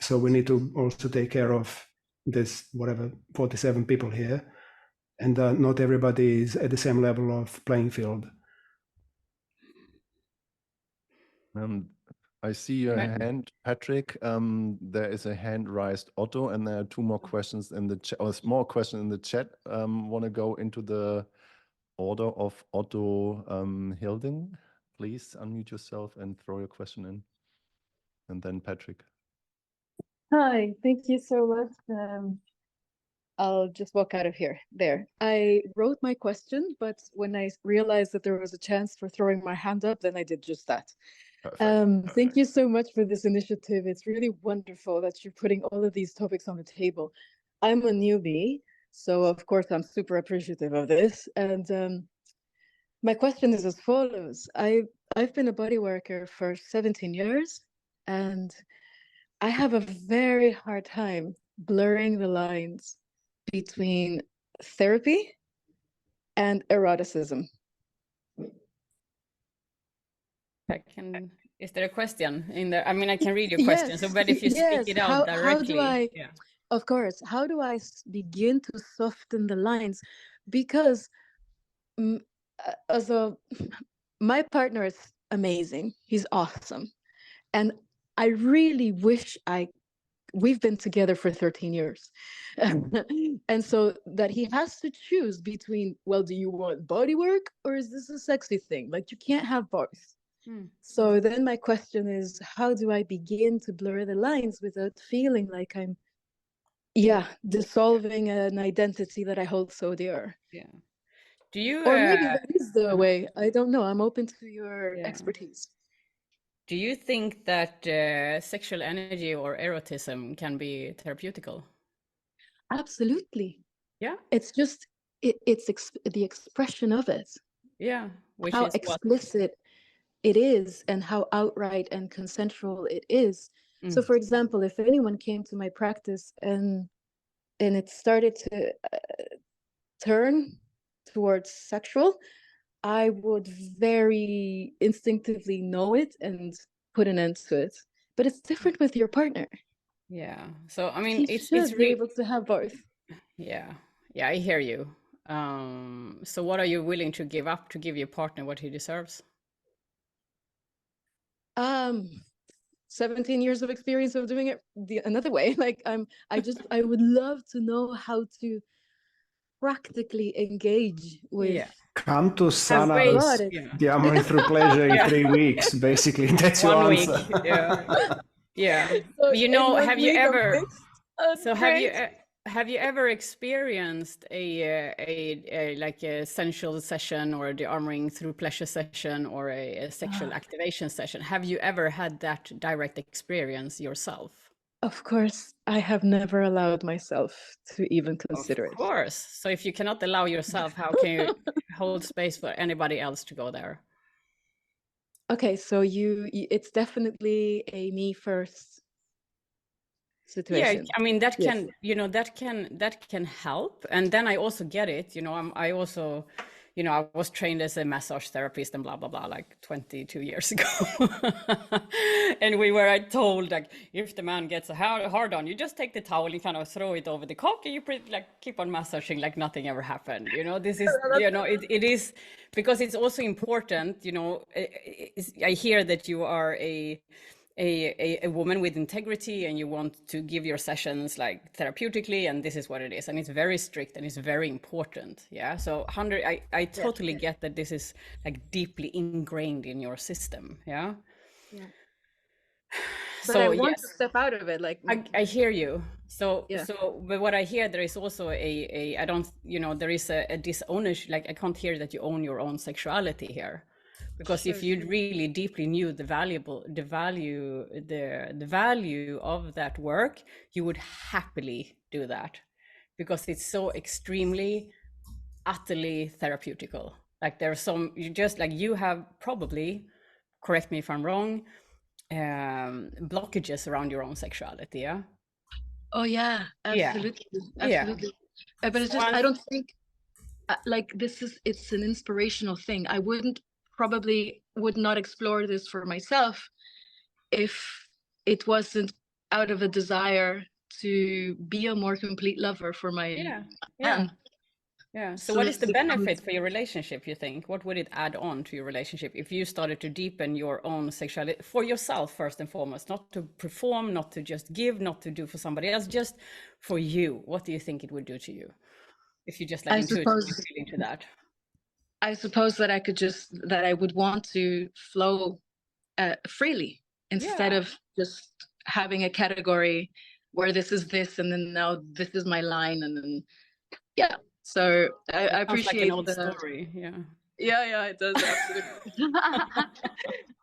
So we need to also take care of this, whatever, 47 people here, and not everybody is at the same level of playing field. I see your hand, Patrick. There is a hand raised, Otto, and there are two more questions in the chat, or a small question in the chat. Want to go into the order of Otto Hilding? Please unmute yourself and throw your question in. And then Patrick. Hi, thank you so much. I'll just walk out of here. There. I wrote my question, but when I realized that there was a chance for throwing my hand up, then I did just that. Thank you so much for this initiative. It's really wonderful that you're putting all of these topics on the table. I'm a newbie, so of course I'm super appreciative of this. And my question is as follows. I've been a body worker for 17 years, and I have a very hard time blurring the lines between therapy and eroticism. Is there a question in there? I mean, I can read your question, Yes, so but if you speak it out directly. Of course, how do I begin to soften the lines? Because my partner is amazing. He's awesome. And I really wish we've been together for 13 years. And so that he has to choose between, well, do you want body work or is this a sexy thing? Like, you can't have both. So then my question is, how do I begin to blur the lines without feeling like I'm, dissolving an identity that I hold so dear? Yeah. Do you? Or maybe that is the way. I don't know. I'm open to your expertise. Do you think that sexual energy or erotism can be therapeutical? Absolutely. Yeah. It's just it's the expression of it. Yeah. How explicit it is and how outright and consensual it is. So, for example, if anyone came to my practice and it started to turn towards sexual, I would very instinctively know it and put an end to it. But it's different with your partner. Yeah. So I mean, it's be able to have both. Yeah. Yeah, I hear you. So what are you willing to give up to give your partner what he deserves? 17 years of experience of doing it another way. Like I would love to know how to practically engage with. Come to Sana's Dearmouring Through Pleasure in 3 weeks, basically. That's your answer. Yeah. So you know, have you ever? So have you ever experienced a like a sensual session or a Dearmouring Through Pleasure session or a sexual activation session? Have you ever had that direct experience yourself? Of course, I have never allowed myself to even consider it. Of course. So if you cannot allow yourself, how can you hold space for anybody else to go there? Okay, so it's definitely a me first situation. Yeah, I mean that can, you know, that can help. And then I also get it, you know, I also, you know, I was trained as a massage therapist and blah, blah, blah, like 22 years ago. And we were told, like, if the man gets a hard on, you just take the towel and kind of throw it over the cock and you like keep on massaging like nothing ever happened. You know, this is, you know, it is, because it's also important, you know, I hear that you are a woman with integrity and you want to give your sessions like therapeutically, and this is what it is, and it's very strict and it's very important. Yeah, so I totally get that this is like deeply ingrained in your system. Yeah, But so I want yes, to step out of it, like I hear you. So Yeah. but what I hear, there is also I don't, you know, there is a disownership. Like I can't hear that you own your own sexuality here. Because if you really deeply knew the value of that work, you would happily do that, because it's so extremely, utterly therapeutical. Like there's some, you have probably, correct me if I'm wrong, blockages around your own sexuality. Yeah. Oh yeah, absolutely, absolutely. But it's just, I don't think like it's an inspirational thing. I would not explore this for myself if it wasn't out of a desire to be a more complete lover for my man. So what is the benefit for your relationship, you think? What would it add on to your relationship if you started to deepen your own sexuality for yourself first and foremost, not to perform, not to just give, not to do for somebody else, just for you? What do you think it would do to you if you just like intuitively feel into that? I suppose that I would want to flow freely instead of just having a category where this is this and then now this is my line, and then so I appreciate like an old story. Yeah, it does, absolutely.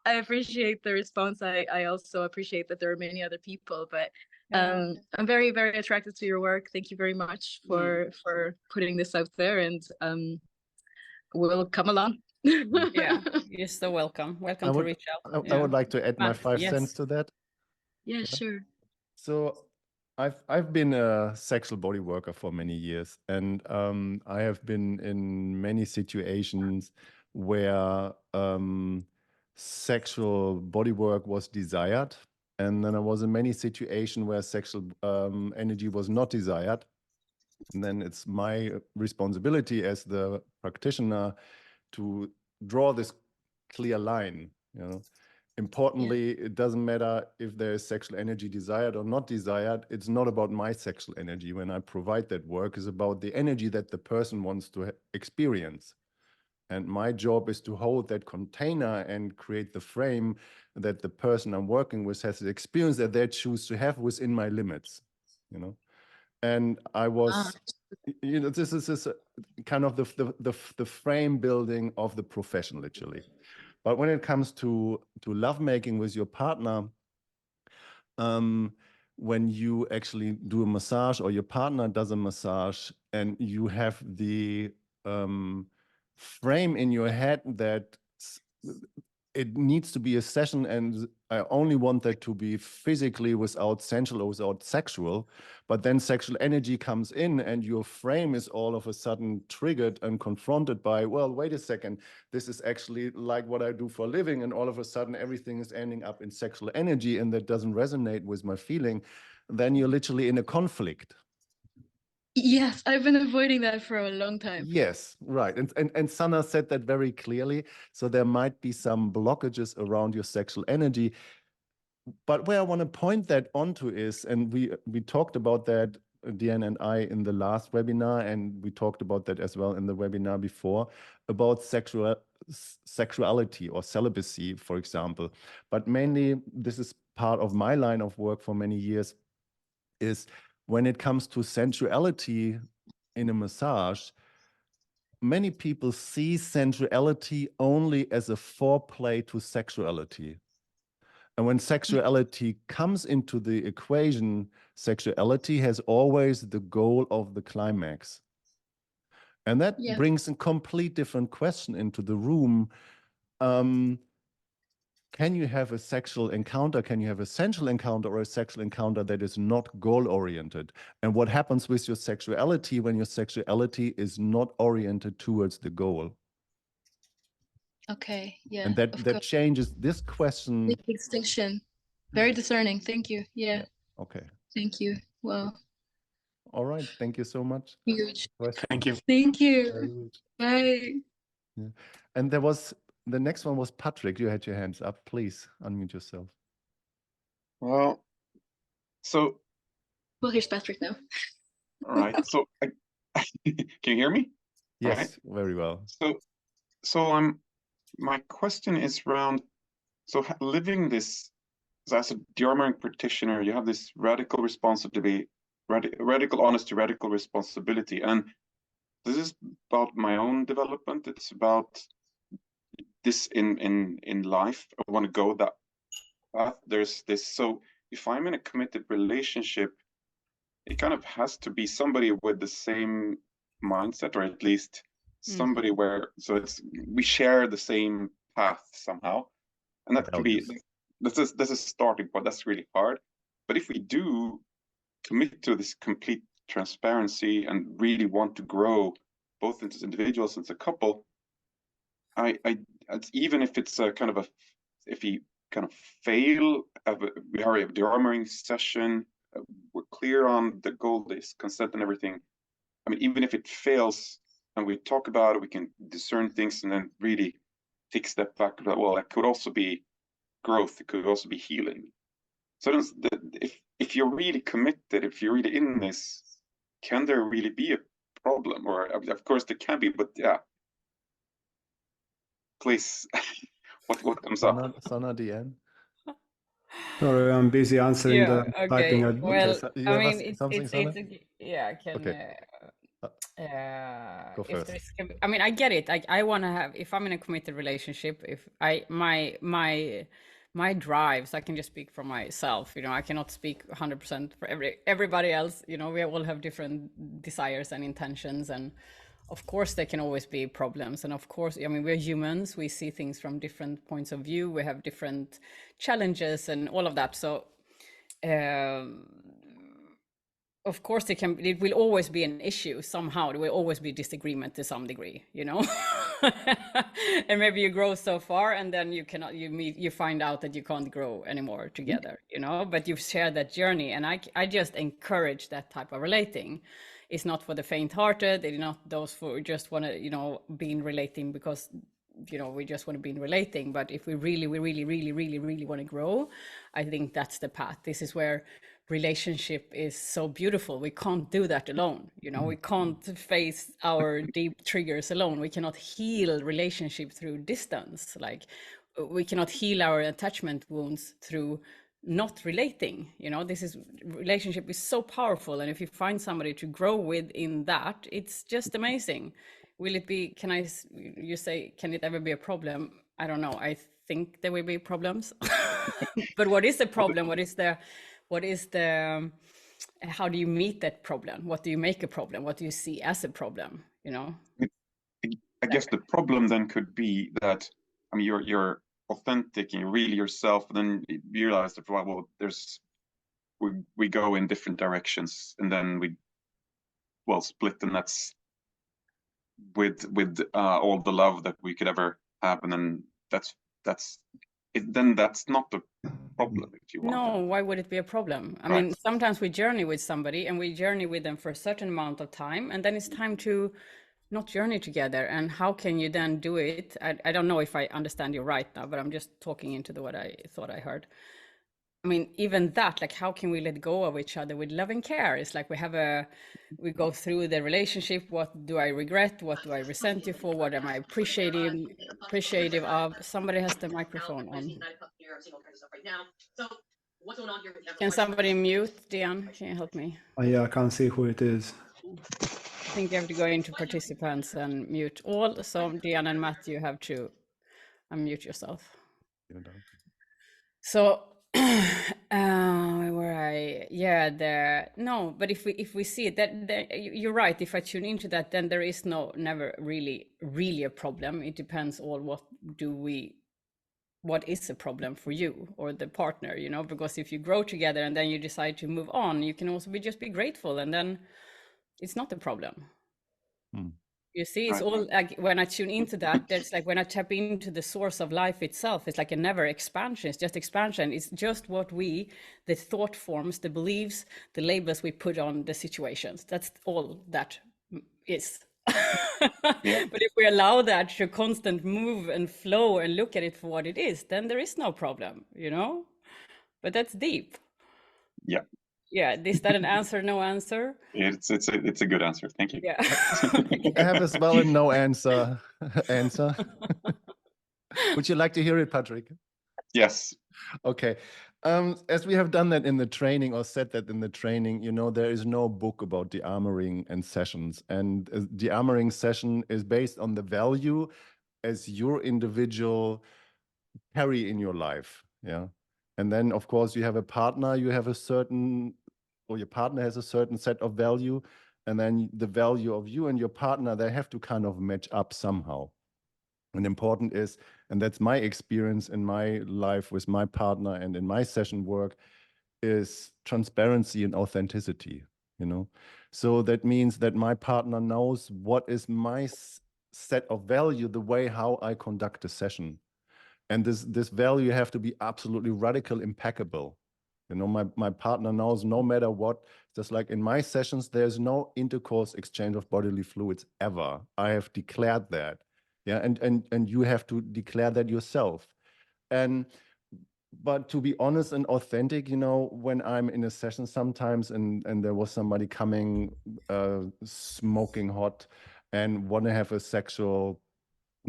I appreciate the response. I also appreciate that there are many other people, but I'm very, very attracted to your work. Thank you very much for putting this out there, and we'll come along. You're so welcome. Welcome to reach out. I would like to add my 5 cents to that. Yeah, sure. So I've been a sexual body worker for many years, and I have been in many situations where sexual body work was desired, and then I was in many situations where sexual energy was not desired. And then it's my responsibility as the practitioner to draw this clear line, you know. Importantly, it doesn't matter if there is sexual energy desired or not desired. It's not about my sexual energy when I provide that work. It's about the energy that the person wants to experience. And my job is to hold that container and create the frame that the person I'm working with has the experience that they choose to have within my limits, you know. And I was, you know, this is kind of the frame building of the profession, literally. But when it comes to lovemaking with your partner, when you actually do a massage or your partner does a massage and you have the frame in your head that it needs to be a session and I only want that to be physically without sensual or without sexual, but then sexual energy comes in and your frame is all of a sudden triggered and confronted by, well, wait a second, this is actually like what I do for a living, and all of a sudden everything is ending up in sexual energy and that doesn't resonate with my feeling, then you're literally in a conflict. Yes, I've been avoiding that for a long time. Yes, right. And Sana said that very clearly. So there might be some blockages around your sexual energy. But where I want to point that onto is, and we talked about that, Diane and I, in the last webinar, and we talked about that as well in the webinar before, about sexuality or celibacy, for example. But mainly, this is part of my line of work for many years, is when it comes to sensuality in a massage, many people see sensuality only as a foreplay to sexuality. And when sexuality comes into the equation, sexuality has always the goal of the climax. And that brings a complete different question into the room. Can you have a sexual encounter? Can you have a sensual encounter or a sexual encounter that is not goal-oriented? And what happens with your sexuality when your sexuality is not oriented towards the goal? Okay, yeah. And that of that course. changes this question. Big distinction. Very discerning. Thank you. Yeah. Okay. Thank you. Wow. All right. Thank you so much. Huge. Question. Thank you. Thank you. Very good. Bye. Yeah. And there was the next one was Patrick. You had your hands up. Please unmute yourself. Well, so Well, here's Patrick now. all right. So can you hear me? Yes, Right. very well. So my question is around living this as a Dearmouring practitioner, you have this radical responsibility, radical honesty, radical responsibility, and this is about my own development. It's about this in life. I want to go that path. There's this. So if I'm in a committed relationship, it kind of has to be somebody with the same mindset, or at least somebody where we share the same path somehow, and that can be this is starting point. That's really hard, but if we do commit to this complete transparency and really want to grow both as individuals and as a couple, even if it's a kind of if we kind of fail, we have a Dearmouring session, we're clear on the goal, this consent and everything. I mean, even if it fails and we talk about it, we can discern things and then really take a step back. Well, it could also be growth. It could also be healing. So if you're really committed, if you're really in this, can there really be a problem? Or of course there can be, but yeah. Please, what comes up? Sana, Deanne? Sorry, I'm busy answering typing. Well, so you I have mean, something, Sana? yeah, I can. Okay. Go If first. there's, I mean, I get it. I want to have, if I'm in a committed relationship, if my drives, I can just speak for myself. You know, I cannot speak 100% for everybody else. You know, we all have different desires and intentions, and of course there can always be problems. And of course, I mean, we're humans. We see things from different points of view. We have different challenges and all of that. So. Of course, it will always be an issue somehow. There will always be disagreement to some degree, you know. And maybe you grow so far, and then you find out that you can't grow anymore together, you know. But you've shared that journey, and I just encourage that type of relating. It's not for the faint-hearted. It's not those who just want to, you know, be in relating because, you know, we just want to be in relating. But if we really want to grow, I think that's the path. This is where relationship is so beautiful. We can't do that alone. You know, we can't face our deep triggers alone. We cannot heal relationship through distance. Like we cannot heal our attachment wounds through not relating. You know, relationship is so powerful. And if you find somebody to grow with in that, it's just amazing. Will it be, you say, can it ever be a problem? I don't know. I think there will be problems. But what is the problem? What is the, how do you meet that problem? What do you make a problem? What do you see as a problem? You know? I guess the problem then could be that, I mean, you're authentic and you're really yourself, and then you realize that, well, we go in different directions, and then we split, and that's with all the love that we could ever have, and then that's it. Then that's not the problem, if you want. No, why would it be a problem? I mean, sometimes we journey with somebody and we journey with them for a certain amount of time, and then it's time to not journey together. And how can you then do it? I don't know if I understand you right now, but I'm just talking into what I thought I heard. I mean, even that, like, how can we let go of each other with love and care? It's like we go through the relationship. What do I regret? What do I resent you for? What am I appreciative of? Somebody has the microphone on. Can somebody mute, Deanne? Can you help me? Yeah, I can't see who it is. I think you have to go into participants and mute all. So Deanne and Matt, you have to unmute yourself. So but if we see it, that you're right. If I tune into that, then there is never really a problem. It depends on what is a problem for you or the partner, you know, because if you grow together and then you decide to move on, you can also just be grateful, and then it's not a problem. You see, it's Right. all like when I tune into that, there's like when I tap into the source of life itself, it's like a never expansion. It's just expansion. It's just what we, the thought forms, the beliefs, the labels we put on the situations. That's all that is. Yeah. But if we allow that to constant move and flow and look at it for what it is, then there is no problem, you know? But that's deep. Yeah. Yeah, is that an answer, no answer? It's a good answer. Thank you. Yeah. I have as well a no answer answer. Would you like to hear it, Patrick? Yes. Okay. As we have done that in the training or said that in the training, you know, there is no book about de-armoring and sessions. And de-armoring session is based on the value as your individual carry in your life. Yeah. And then, of course, you have a partner, you have a certain, or your partner has a certain set of value. And then the value of you and your partner, they have to kind of match up somehow. And important is, and that's my experience in my life with my partner and in my session work, is transparency and authenticity, you know? So that means that my partner knows what is my set of value, the way how I conduct a session. And this value have to be absolutely radical, impeccable. You know, my partner knows no matter what, just like in my sessions, there's no intercourse exchange of bodily fluids ever. I have declared that. Yeah, and you have to declare that yourself. But to be honest and authentic, you know, when I'm in a session sometimes and there was somebody coming smoking hot and want to have a sexual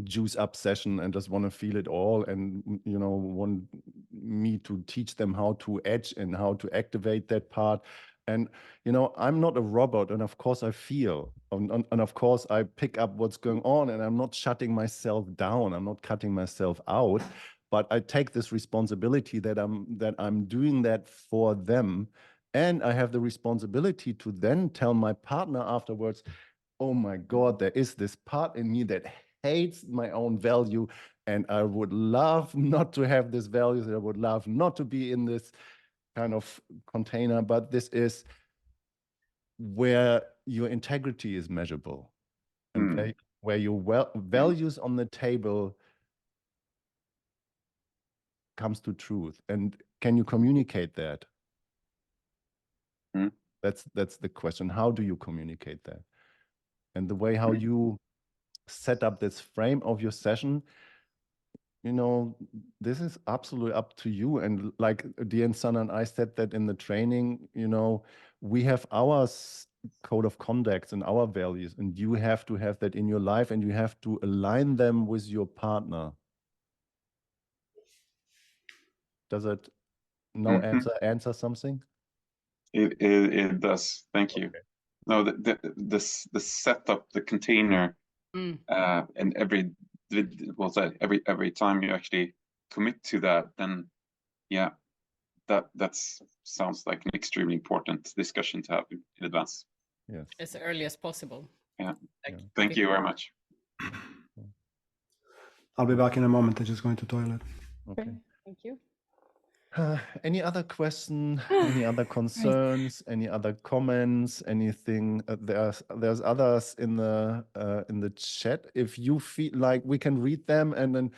juice up session and just want to feel it all, and you know, want me to teach them how to edge and how to activate that part. And you know, I'm not a robot, and of course I feel, and of course I pick up what's going on, and I'm not shutting myself down, I'm not cutting myself out, but I take this responsibility that I'm doing that for them. And I have the responsibility to then tell my partner afterwards, oh my God, there is this part in me that hates my own value, and I would love not to have this value, I would love not to be in this kind of container, but this is where your integrity is measurable, and where your values on the table comes to truth. And can you communicate that? That's the question. How do you communicate that? And the way how you set up this frame of your session, you know, this is absolutely up to you. And like Dean and Sana and I said that in the training, you know, we have our code of conduct and our values, and you have to have that in your life, and you have to align them with your partner. Does it answer something? It does. Thank you. Okay. No, the setup, the container, and every time you actually commit to that, then yeah, that sounds like an extremely important discussion to have in advance. Yes. As early as possible. Yeah. Like, Thank you very much. I'll be back in a moment. I'm just going to toilet. Okay. Thank you. Any other question? Any other concerns? Any other comments? Anything? There's others in the chat. If you feel like we can read them, and then,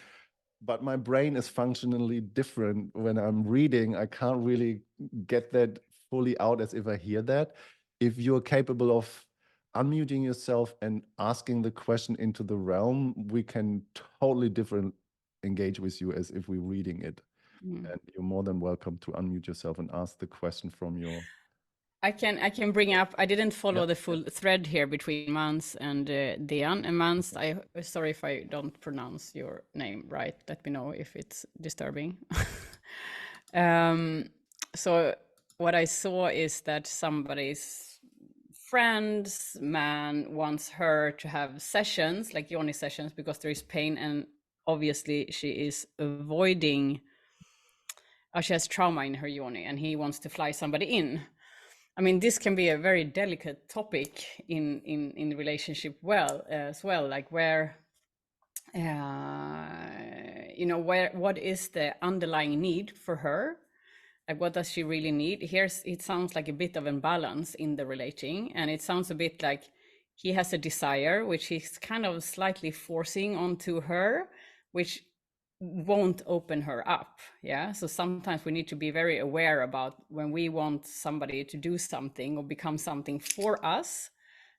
but my brain is functionally different when I'm reading. I can't really get that fully out as if I hear that. If you're capable of unmuting yourself and asking the question into the realm, we can totally different engage with you as if we're reading it. And you're more than welcome to unmute yourself and ask the question from your... I can bring up, I didn't follow the full thread here between Mans and Dean. And Mans, sorry if I don't pronounce your name right. Let me know if it's disturbing. So what I saw is that somebody's friend's man wants her to have sessions, like yoni sessions, because there is pain, and obviously she is avoiding, she has trauma in her yoni, and he wants to fly somebody in. I mean, this can be a very delicate topic in the relationship as well, like where, you know, what is the underlying need for her? Like, what does she really need? It sounds like a bit of imbalance in the relating, and it sounds a bit like he has a desire, which he's kind of slightly forcing onto her, which won't open her up. Yeah. So sometimes we need to be very aware about when we want somebody to do something or become something for us,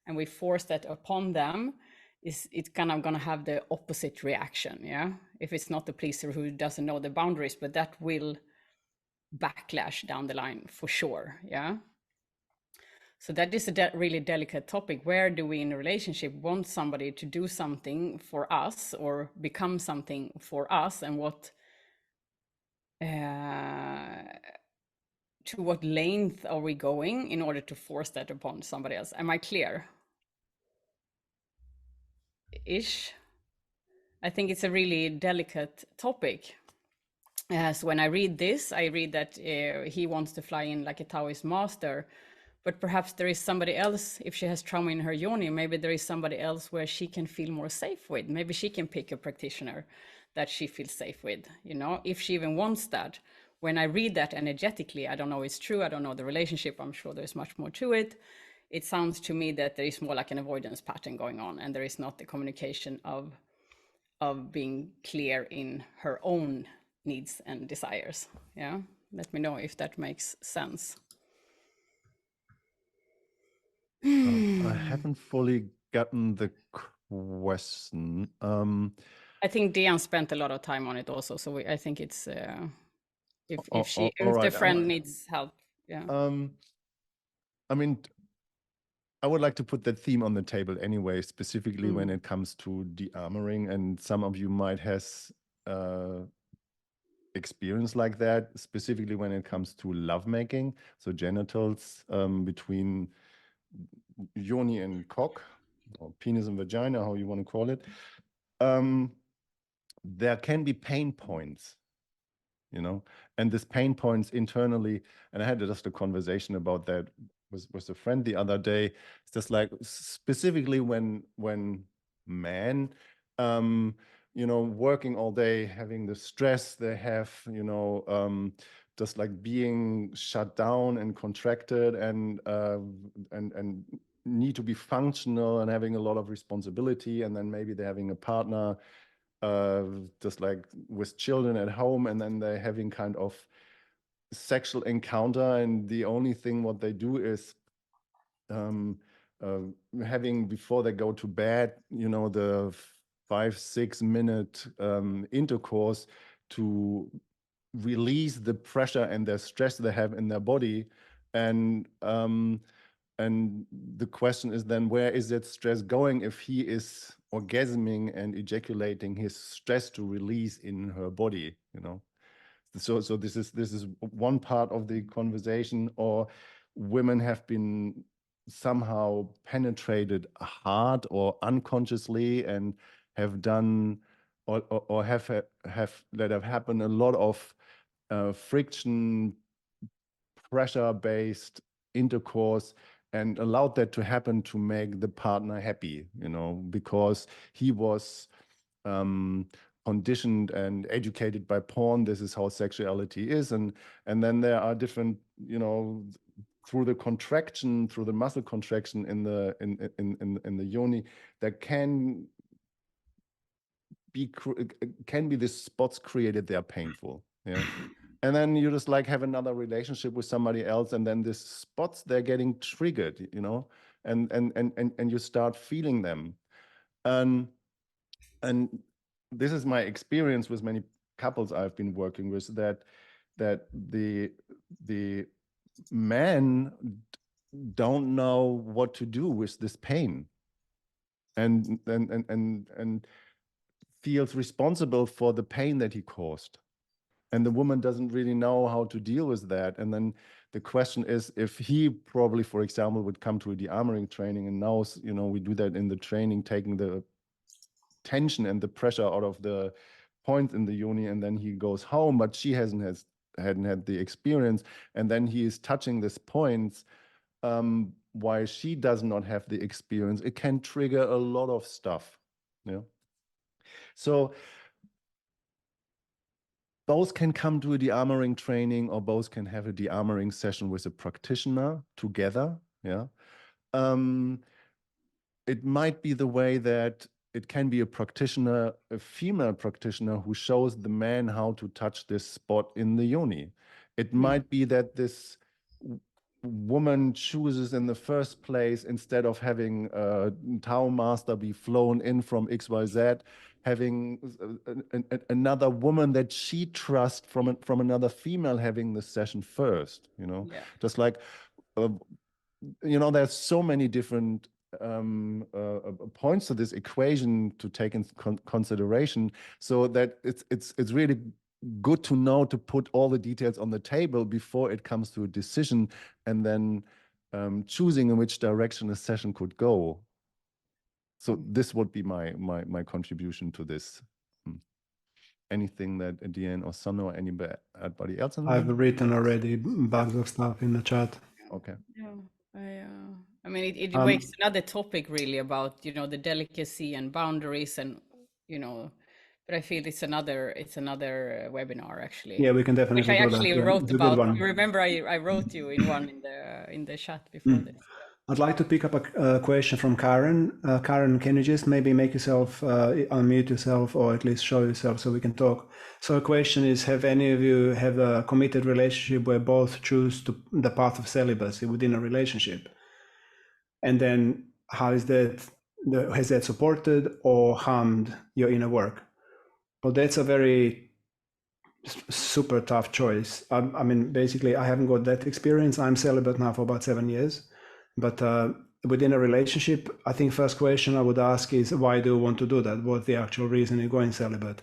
and we force that upon them, is it's kind of going to have the opposite reaction. Yeah. If it's not the pleaser who doesn't know the boundaries, but that will backlash down the line for sure. Yeah. So that is a really delicate topic. Where do we in a relationship want somebody to do something for us or become something for us, and what to what length are we going in order to force that upon somebody else? Am I clear? Ish. I think it's a really delicate topic. So when I read this, I read that he wants to fly in like a Taoist master, but perhaps there is somebody else. If she has trauma in her yoni, maybe there is somebody else where she can feel more safe with. Maybe she can pick a practitioner that she feels safe with, you know, if she even wants that. When I read that energetically, I don't know it's true, I don't know the relationship, I'm sure there's much more to it. It sounds to me that there is more like an avoidance pattern going on, and there is not the communication of being clear in her own needs and desires. Yeah, let me know if that makes sense. I haven't fully gotten the question. I think Diane spent a lot of time on it also, so I think it's if the friend needs help. Yeah. I mean, I would like to put that theme on the table anyway, specifically when it comes to dearmoring, and some of you might has experience like that, specifically when it comes to lovemaking, so genitals between yoni and cock, or penis and vagina, how you want to call it. There can be pain points, you know, and this pain points internally, and I had just a conversation about that with a friend the other day. It's just like specifically when men you know, working all day, having the stress they have, you know, just like being shut down and contracted and need to be functional and having a lot of responsibility, and then maybe they're having a partner just like with children at home, and then they're having kind of sexual encounter, and the only thing what they do is having, before they go to bed, you know, the 5-6 minute intercourse to release the pressure and the stress they have in their body. And the question is then, where is that stress going if he is orgasming and ejaculating his stress to release in her body, you know? So this is one part of the conversation. Or women have been somehow penetrated hard or unconsciously and have done or have that have happened a lot of friction, pressure-based intercourse, and allowed that to happen to make the partner happy, you know, because he was conditioned and educated by porn. This is how sexuality is, and then there are different, you know, through the contraction, through the muscle contraction in the yoni, there can be these spots created. They are painful, yeah. And then you just like have another relationship with somebody else, and then these spots, they're getting triggered, you know, and you start feeling them. And this is my experience with many couples I've been working with, that the men don't know what to do with this pain, and feels responsible for the pain that he caused. And the woman doesn't really know how to deal with that. And then the question is, if he probably, for example, would come to a dearmoring training and knows, you know, we do that in the training, taking the tension and the pressure out of the points in the yoni, and then he goes home, but she hadn't had the experience, and then he is touching these points, why she does not have the experience, it can trigger a lot of stuff. Yeah. So both can come to a dearmoring training, or both can have a dearmoring session with a practitioner together. Yeah. it might be the way that it can be a practitioner, a female practitioner, who shows the man how to touch this spot in the yoni. It might be that this woman chooses in the first place, instead of having a Tao master be flown in from XYZ, having another woman that she trusts from another female having the session first, you know? Yeah. Just like, you know, there's so many different points to this equation to take in consideration, so that it's really good to know, to put all the details on the table before it comes to a decision, and then choosing in which direction a session could go. So this would be my contribution to this. Anything that Deanne or Sana or anybody else? I've written already bugs of stuff in the chat. Okay. Yeah, I mean, it makes another topic really about, you know, the delicacy and boundaries, and, you know, but I feel it's another webinar actually. Yeah, we can definitely Which I do that. actually Yeah, wrote it's a good about. one. Remember, I wrote you in one in the chat before this. I'd like to pick up a question from Karen. Karen, can you just maybe make yourself, unmute yourself, or at least show yourself so we can talk? So the question is, have any of you have a committed relationship where both choose the path of celibacy within a relationship? And then how is that, has that supported or harmed your inner work? Well, that's a very super tough choice. I mean, basically, I haven't got that experience. I'm celibate now for about 7 years. But within a relationship, I think first question I would ask is, why do you want to do that? What's the actual reason you're going celibate?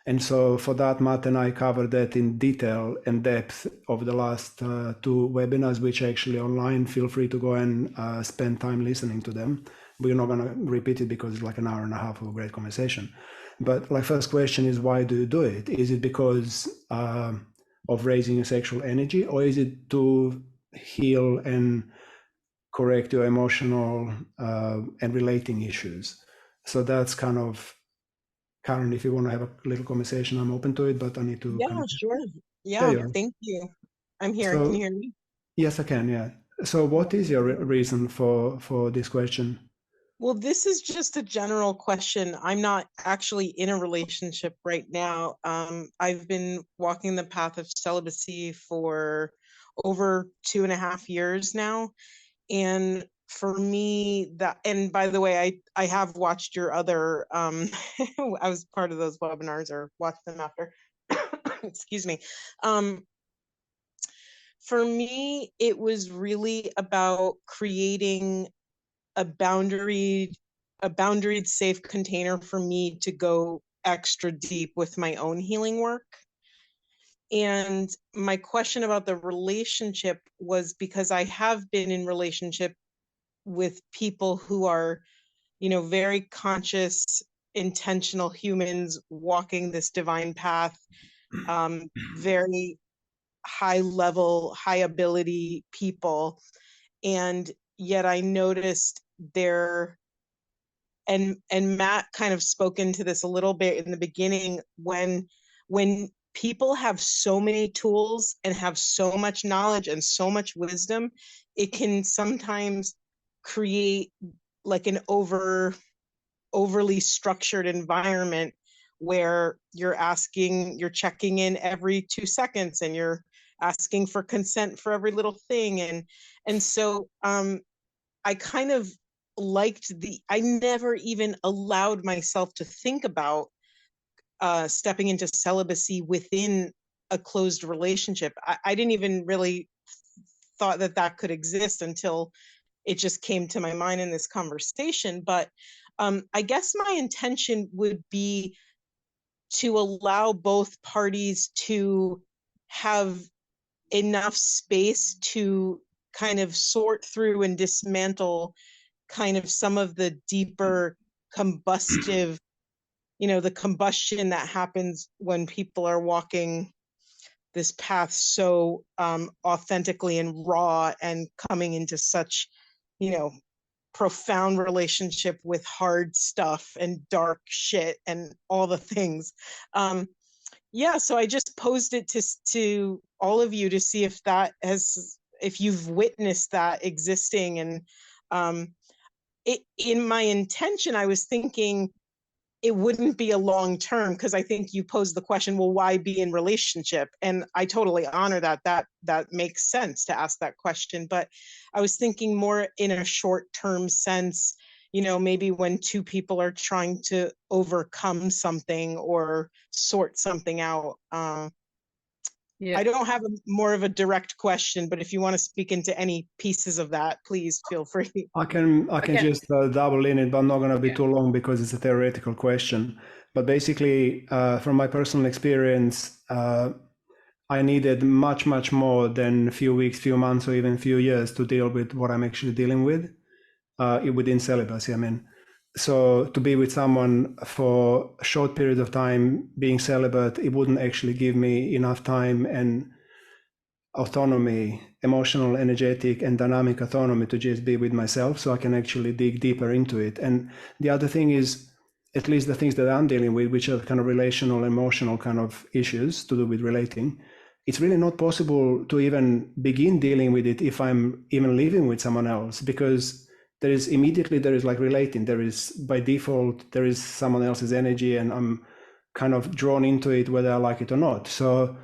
And so for that, Matt and I covered that in detail and depth over the last 2 webinars, which are actually online. Feel free to go and spend time listening to them. We're not going to repeat it because it's like an hour and a half of a great conversation. But like first question is, why do you do it? Is it because of raising your sexual energy, or is it to heal and correct your emotional and relating issues? So that's kind of, Karen, if you want to have a little conversation, I'm open to it, but I need to. Yeah, sure. Yeah, thank you. I'm here. So, can you hear me? Yes, I can. Yeah. So what is your reason for this question? Well, this is just a general question. I'm not actually in a relationship right now. I've been walking the path of celibacy for over 2.5 years now. And for me, that, and by the way, I have watched your other, I was part of those webinars or watched them after, excuse me. For me, it was really about creating a boundaried safe container for me to go extra deep with my own healing work. And my question about the relationship was because I have been in relationship with people who are, you know, very conscious, intentional humans walking this divine path, very high level, high ability people. And yet I noticed there, and Matt kind of spoke into this a little bit in the beginning, when people have so many tools and have so much knowledge and so much wisdom, it can sometimes create like an overly structured environment where you're checking in every 2 seconds and you're asking for consent for every little thing. And so I kind of liked I never even allowed myself to think about stepping into celibacy within a closed relationship. I didn't even really thought that could exist until it just came to my mind in this conversation. But I guess my intention would be to allow both parties to have enough space to kind of sort through and dismantle kind of some of the deeper combustive, you know, the combustion that happens when people are walking this path so authentically and raw and coming into such, you know, profound relationship with hard stuff and dark shit and all the things. Yeah, so I just posed it to all of you to see if you've witnessed that existing. And in my intention, I was thinking it wouldn't be a long term, because I think you posed the question, well, why be in relationship? And I totally honor that. That makes sense to ask that question. But I was thinking more in a short term sense, you know, maybe when two people are trying to overcome something or sort something out. Yeah. I don't have more of a direct question, but if you want to speak into any pieces of that, please feel free. I can just double in it, but I'm not going to be Yeah. too long because it's a theoretical question. But basically, from my personal experience, I needed much more than a few weeks, few months, or even a few years to deal with what I'm actually dealing with within celibacy. I mean, so to be with someone for a short period of time, being celibate, it wouldn't actually give me enough time and autonomy, emotional, energetic, and dynamic autonomy to just be with myself, so I can actually dig deeper into it. And the other thing is, at least the things that I'm dealing with, which are kind of relational, emotional kind of issues to do with relating, it's really not possible to even begin dealing with it if I'm even living with someone else, because there is like relating, there is by default, there is someone else's energy, and I'm kind of drawn into it whether I like it or not. So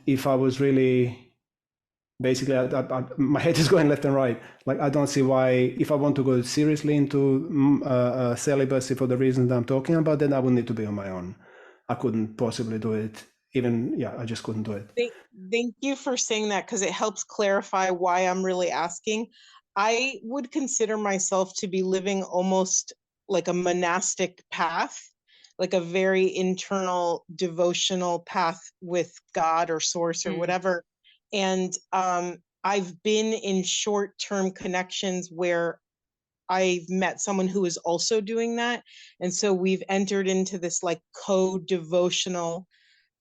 if I was really, basically, my head is going left and right. Like, I don't see why, if I want to go seriously into celibacy for the reasons that I'm talking about, then I would need to be on my own. I couldn't possibly do it. I just couldn't do it. Thank you for saying that, because it helps clarify why I'm really asking. I would consider myself to be living almost like a monastic path, like a very internal devotional path with God or source or whatever. And I've been in short-term connections where I've met someone who is also doing that. And so we've entered into this like co-devotional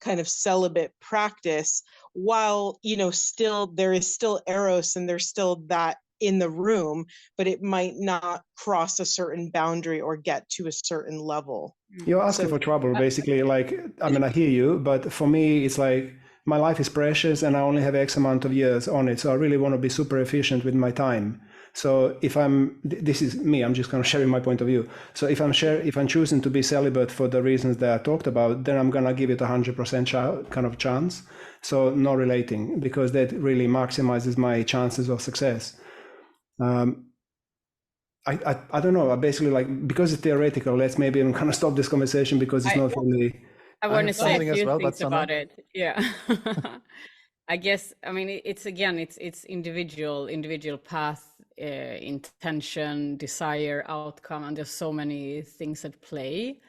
kind of celibate practice, while, you know, still there is still eros and there's still that in the room, but it might not cross a certain boundary or get to a certain level. You're asking for trouble, basically. Like, I mean, I hear you, but for me, it's like my life is precious and I only have X amount of years on it. So I really want to be super efficient with my time. So if this is me, I'm just kind of sharing my point of view. So if I'm choosing to be celibate for the reasons that I talked about, then I'm going to give it 100% kind of chance. So no relating, because that really maximizes my chances of success. I don't know. I basically, like, because it's theoretical, let's maybe I'm kind of stop this conversation because it's not really. I want to say a something as few well, things but about it. Yeah. I guess, I mean, it's again, it's individual path, intention, desire, outcome, and there's so many things at play.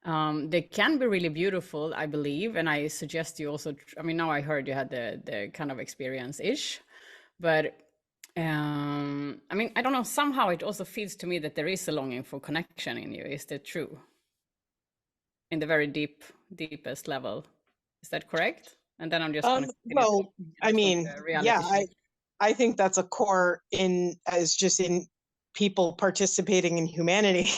They can be really beautiful, I believe, and I suggest you also, I mean, now I heard you had the kind of experience-ish, but I mean, I don't know, somehow it also feels to me that there is a longing for connection in you. Is that true? In the very deepest level. Is that correct? And then I'm just going to well, I mean, yeah, I think that's a core as just in people participating in humanity.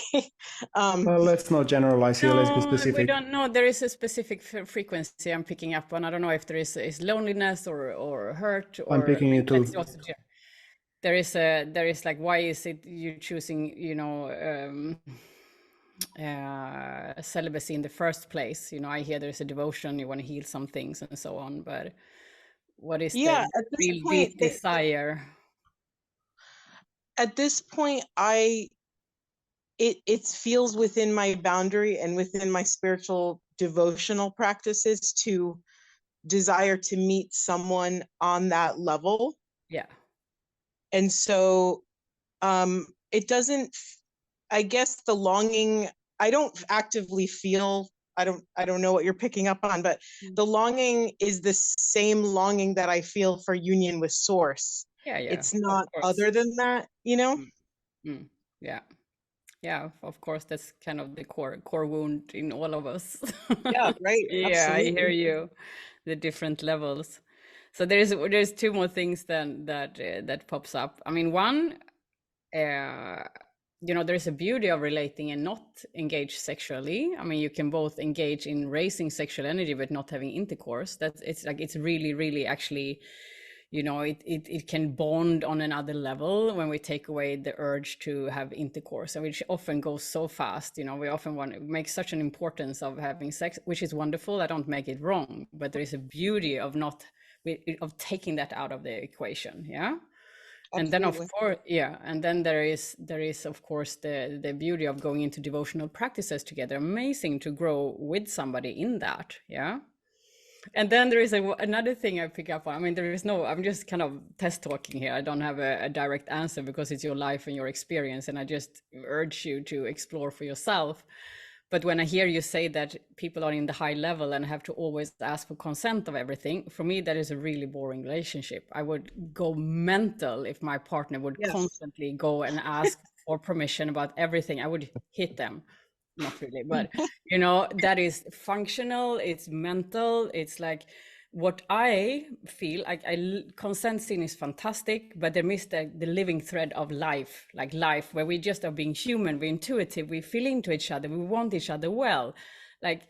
Well, let's not generalize here. Let's be specific. We don't know. There is a specific frequency I'm picking up on. I don't know if there is loneliness or hurt. Or I'm picking it too. There is like, why is it you choosing, you know, celibacy in the first place? You know, I hear there's a devotion, you want to heal some things and so on, but what is the real deep desire? At this point, it feels within my boundary and within my spiritual devotional practices to desire to meet someone on that level. Yeah. And so it doesn't, I guess the longing, I don't actively feel, I don't know what you're picking up on, but the longing is the same longing that I feel for union with source. Yeah. It's not other than that, you know? Yeah, of course, that's kind of the core wound in all of us. Yeah, right. Yeah, Absolutely. I hear you. The different levels. So there's two more things then that pops up. I mean, one, you know, there's a beauty of relating and not engage sexually. I mean, you can both engage in raising sexual energy but not having intercourse. It's really actually, you know, it can bond on another level when we take away the urge to have intercourse, and which often goes so fast. You know, we often want to make such an importance of having sex, which is wonderful. I don't make it wrong, but there is a beauty of taking that out of the equation. Yeah. And then of Absolutely. course, yeah, and then there is of course the beauty of going into devotional practices together. Amazing to grow with somebody in that, yeah. And then there is another thing I pick up on. I mean, I'm just kind of test talking here. I don't have a direct answer because it's your life and your experience, and I just urge you to explore for yourself. But when I hear you say that people are in the high level and have to always ask for consent of everything, for me, that is a really boring relationship. I would go mental if my partner would constantly go and ask for permission about everything. I would hit them. Not really, but you know, that is functional, it's mental, it's like what I feel like consent scene is fantastic, but there is the living thread of life, like life, where we just are being human, we're intuitive, we feel into each other, we want each other well. Like,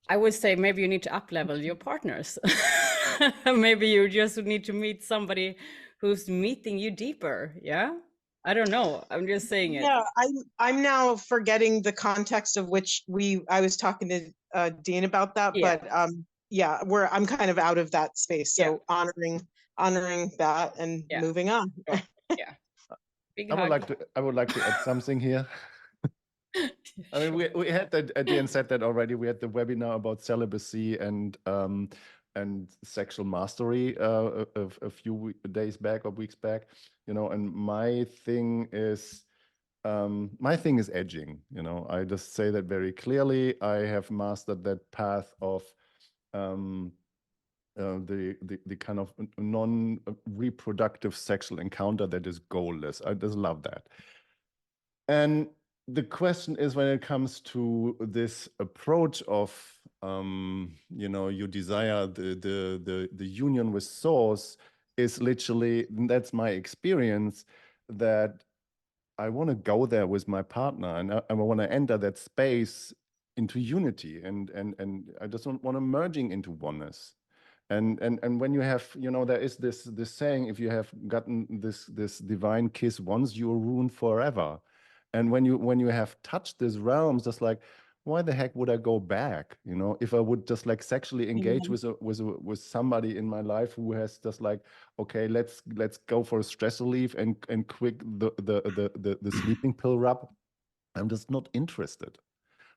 I would say maybe you need to up level your partners. Maybe you just need to meet somebody who's meeting you deeper. Yeah. I don't know. I'm just saying it. Yeah, I'm now forgetting the context of which I was talking to Dean about that, Yeah. but yeah, I'm kind of out of that space. So honoring that and moving on. Yeah. I would like to add something here. I mean, we had that. Dean said that already. We had the webinar about celibacy and sexual mastery a few days back or weeks back. You know, and my thing is edging. You know, I just say that very clearly. I have mastered that path of the kind of non-reproductive sexual encounter that is goalless. I just love that. And the question is, when it comes to this approach of you know, you desire the union with source, is literally, that's my experience, that I want to go there with my partner, and I want to enter that space into unity, and I just want to merging into oneness. And when you have, you know, there is this saying, if you have gotten this divine kiss once, you're ruined forever. And when you have touched these realms, just like, why the heck would I go back? You know, if I would just like sexually engage with somebody in my life who has just like, okay, let's go for a stress relief and quick the sleeping pill rub. I'm just not interested.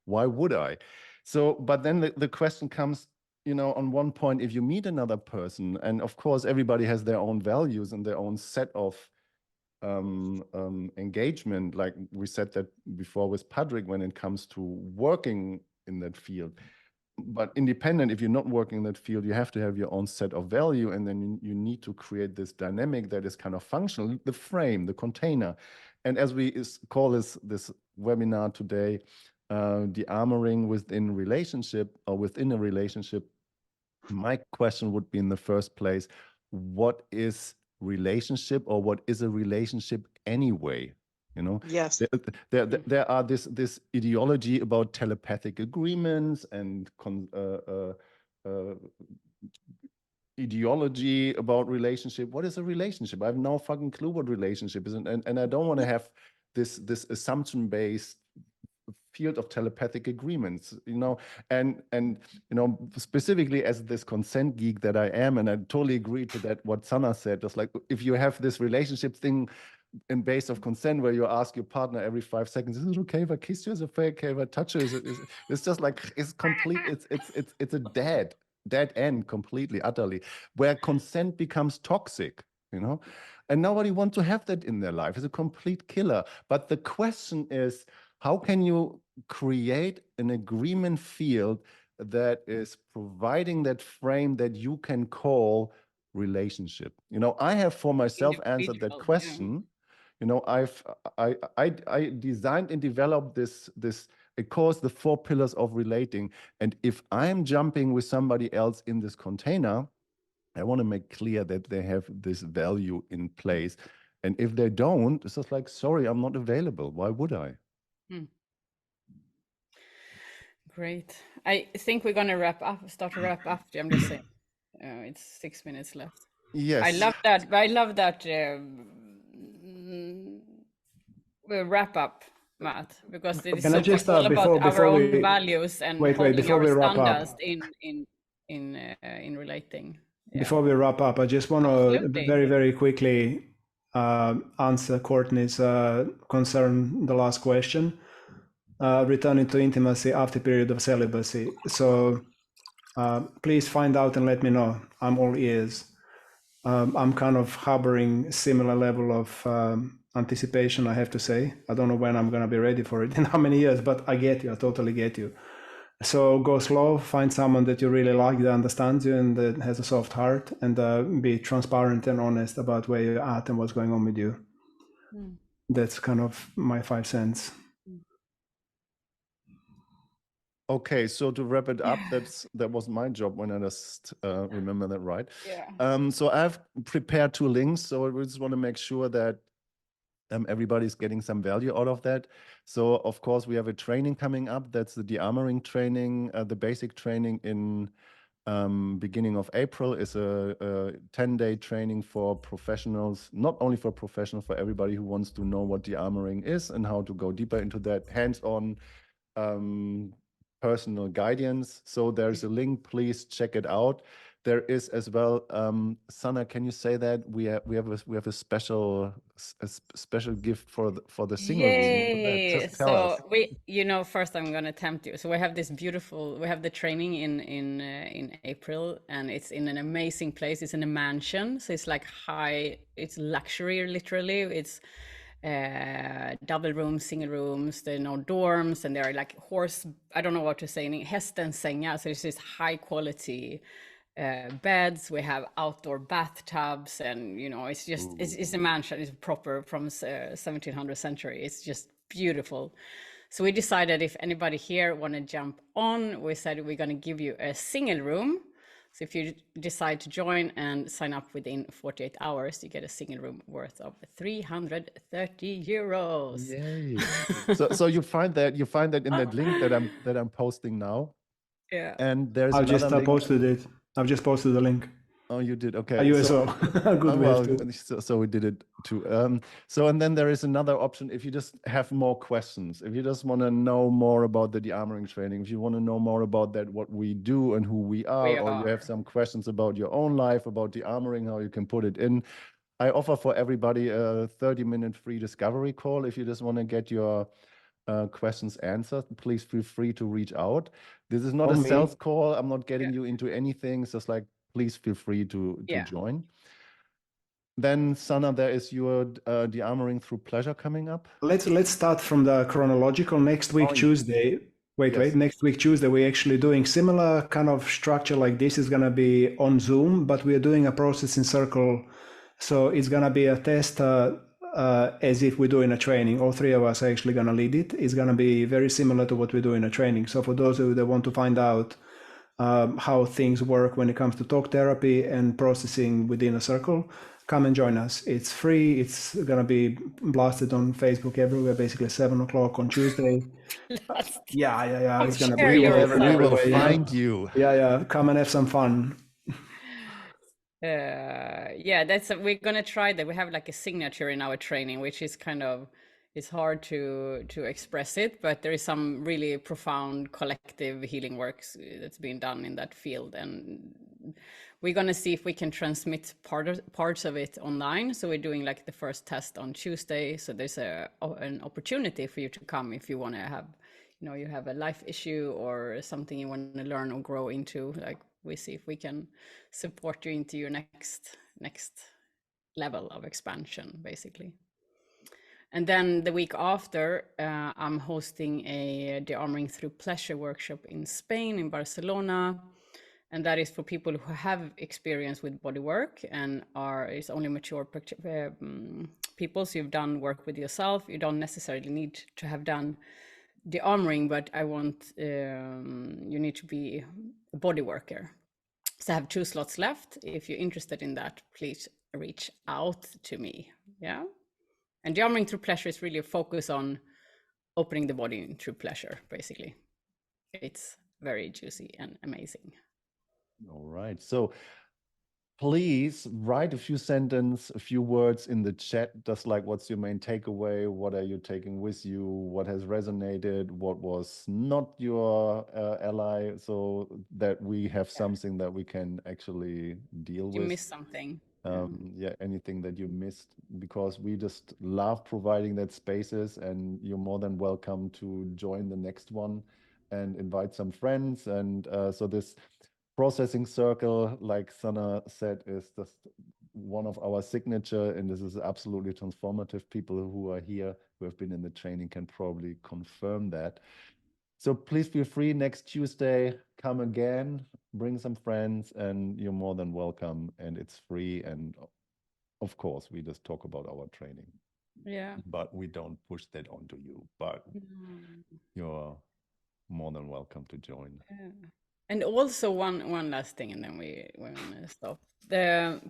Why would I? So, but then the question comes, you know, on one point, if you meet another person, and of course everybody has their own values and their own set of engagement, like we said that before with Patrick, when it comes to working in that field. But independent, if you're not working in that field, you have to have your own set of value, and then you need to create this dynamic that is kind of functional, the frame, the container. And as we call this webinar today, Dearmouring within relationship, or within a relationship, my question would be in the first place, what is relationship, or what is a relationship anyway? You know, yes, there are this ideology about telepathic agreements and ideology about relationship. What is a relationship? I have no fucking clue what relationship is, and I don't want to have this assumption based field of telepathic agreements, you know, and you know, specifically as this consent geek that I am, and I totally agree to that what Sana said, just like, if you have this relationship thing in base of consent where you ask your partner every 5 seconds, is it okay if I kiss you? Is it okay if I touch you? It's just like, it's complete, it's a dead end completely, utterly, where consent becomes toxic, you know, and nobody wants to have that in their life. It's a complete killer. But the question is, how can you create an agreement field that is providing that frame that you can call relationship? You know, I have for myself answered that question. You know, I designed and developed this it calls the 4 pillars of relating. And if I'm jumping with somebody else in this container, I want to make clear that they have this value in place. And if they don't, it's just like, sorry, I'm not available. Why would I? Great. I think we're going to start to wrap up. I'm just saying, it's 6 minutes left. Yes. I love that. I love that wrap up, Matt, because it is Can I so just all about our before own we values and wait holding before our we wrap up? standards in relating. Yeah. Before we wrap up, I just want to Absolutely. very quickly answer Courtney's concern, the last question, returning to intimacy after period of celibacy. So please find out and let me know. I'm all ears. I'm kind of harboring similar level of anticipation, I have to say. I don't know when I'm going to be ready for it in how many years, but I get you. I totally get you. So go slow, find someone that you really like, that understands you and that has a soft heart, and be transparent and honest about where you're at and what's going on with you. That's kind of my 5 cents. Okay, so to wrap it up, that was my job when I just remember that right. Yeah. So I've prepared 2 links, so I just want to make sure that everybody's getting some value out of that. So of course we have a training coming up. That's the Dearmouring training, the basic training in beginning of April is a 10-day training for professionals, not only for professionals, for everybody who wants to know what Dearmouring is and how to go deeper into that, hands-on personal guidance. So there's a link, please check it out. There is as well, Sana, can you say that we have a special gift for the single room? Yay! Just tell us. So first I'm gonna tempt you. So we have the training in April, and it's in an amazing place. It's in a mansion, so it's like it's luxury literally. It's double rooms, single rooms, there are no dorms, and there are like I don't know what to say, hästensängar, so it's this high quality beds. We have outdoor bathtubs, and it's just it's a mansion. It's proper from 1700th century. It's just beautiful. So we decided if anybody here want to jump on, we said we're going to give you a single room. So if you decide to join and sign up within 48 hours, you get a single room worth of 330 euros. Yay. So you find that in that link that I'm posting now. Yeah. And there's I've another just link. posted it. I've just posted the link. Oh, you did? Okay. You as well. Good well, way so we did it too. And then there is another option if you just have more questions, if you just want to know more about the Dearmouring training, if you want to know more about that, what we do and who we are, or you have some questions about your own life, about Dearmouring, how you can put it in. I offer for everybody a 30-minute free discovery call. If you just want to get your questions answered, please feel free to reach out. This is not a sales call. I'm not getting you into anything. It's just like, please feel free to join. Then Sana, there is your Dearmouring Through Pleasure coming up. Let's start from the chronological. Next week, Tuesday. Wait. Next week, Tuesday, we're actually doing similar kind of structure like this. Is going to be on Zoom, but we are doing a processing circle. So it's going to be a test as if we do in a training. All 3 of us are actually going to lead it. It's going to be very similar to what we do in a training. So for those of you that want to find out how things work when it comes to talk therapy and processing within a circle, come and join us. It's free. It's going to be blasted on Facebook everywhere, basically 7 o'clock on Tuesday. Yeah. It's going to be we will find you. Yeah. Come and have some fun. We're gonna try that. We have like a signature in our training, which is kind of, it's hard to express it, but there is some really profound collective healing works that's been done in that field, and we're gonna see if we can transmit parts of it online. So we're doing like the first test on Tuesday. So there's an opportunity for you to come if you want to have, you have a life issue or something you want to learn or grow into. Like, we see if we can support you into your next level of expansion, basically. And then the week after, I'm hosting a Dearmouring Through Pleasure workshop in Spain, in Barcelona. And that is for people who have experience with body work and is only mature people. So you've done work with yourself. You don't necessarily need to have done Dearmouring, but you need to be a body worker. So I have 2 slots left. If you're interested in that, please reach out to me. Yeah. And Dearmouring Through Pleasure is really a focus on opening the body through pleasure, basically. It's very juicy and amazing. All right. So please write a few sentences, a few words in the chat, just like what's your main takeaway, what are you taking with you, what has resonated, what was not your ally, so that we have something that we can actually deal Did you with. miss something? Yeah, anything that you missed, because we just love providing that spaces, and you're more than welcome to join the next one and invite some friends. And so this processing circle, like Sana said, is just one of our signature, and this is absolutely transformative. People who are here, who have been in the training, can probably confirm that. So please feel free, next Tuesday, come again, bring some friends, and you're more than welcome, and it's free. And of course, we just talk about our training. Yeah. But we don't push that onto you, but you're more than welcome to join. Yeah. And also one last thing, and then we're gonna stop.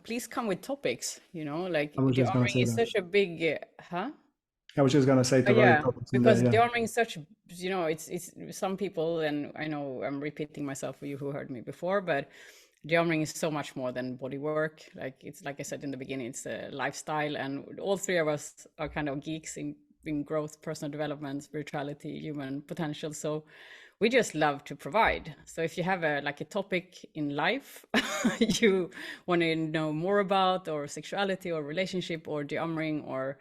Please come with topics, you know, like I was just gonna Dearmouring say is that. such a big, I was just gonna say to write yeah, topics in because there, yeah. Dearmouring is such, you know, it's some people, and I know I'm repeating myself for you who heard me before, but Dearmouring is so much more than body work. Like it's like I said in the beginning, it's a lifestyle, and all three of us are kind of geeks in growth, personal development, spirituality, human potential. So we just love to provide. So if you have a topic in life you want to know more about, or sexuality or relationship or Dearmouring, or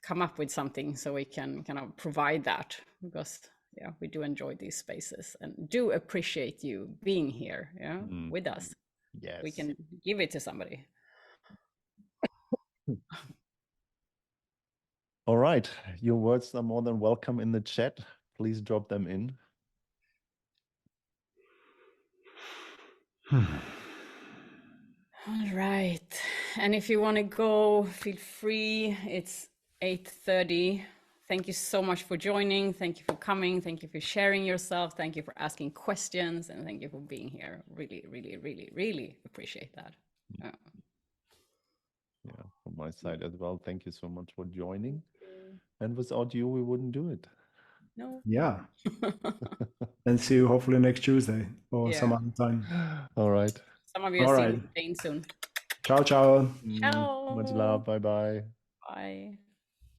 come up with something so we can kind of provide that, because yeah, we do enjoy these spaces and do appreciate you being here, yeah, with us. Yes, we can give it to somebody. All right, your words are more than welcome in the chat. Please drop them in. All right, and if you want to go, feel free. It's 8:30. Thank you so much for joining. Thank you for coming. Thank you for sharing yourself. Thank you for asking questions, and thank you for being here. Really, really, really, really appreciate that. Yeah, from my side as well. Thank you so much for joining. And without you, we wouldn't do it. No. Yeah. And see you hopefully next Tuesday or some other time. All right. Some of you All are right. seeing Jane soon. Ciao, ciao. Ciao. Much love. Bye-bye. Bye.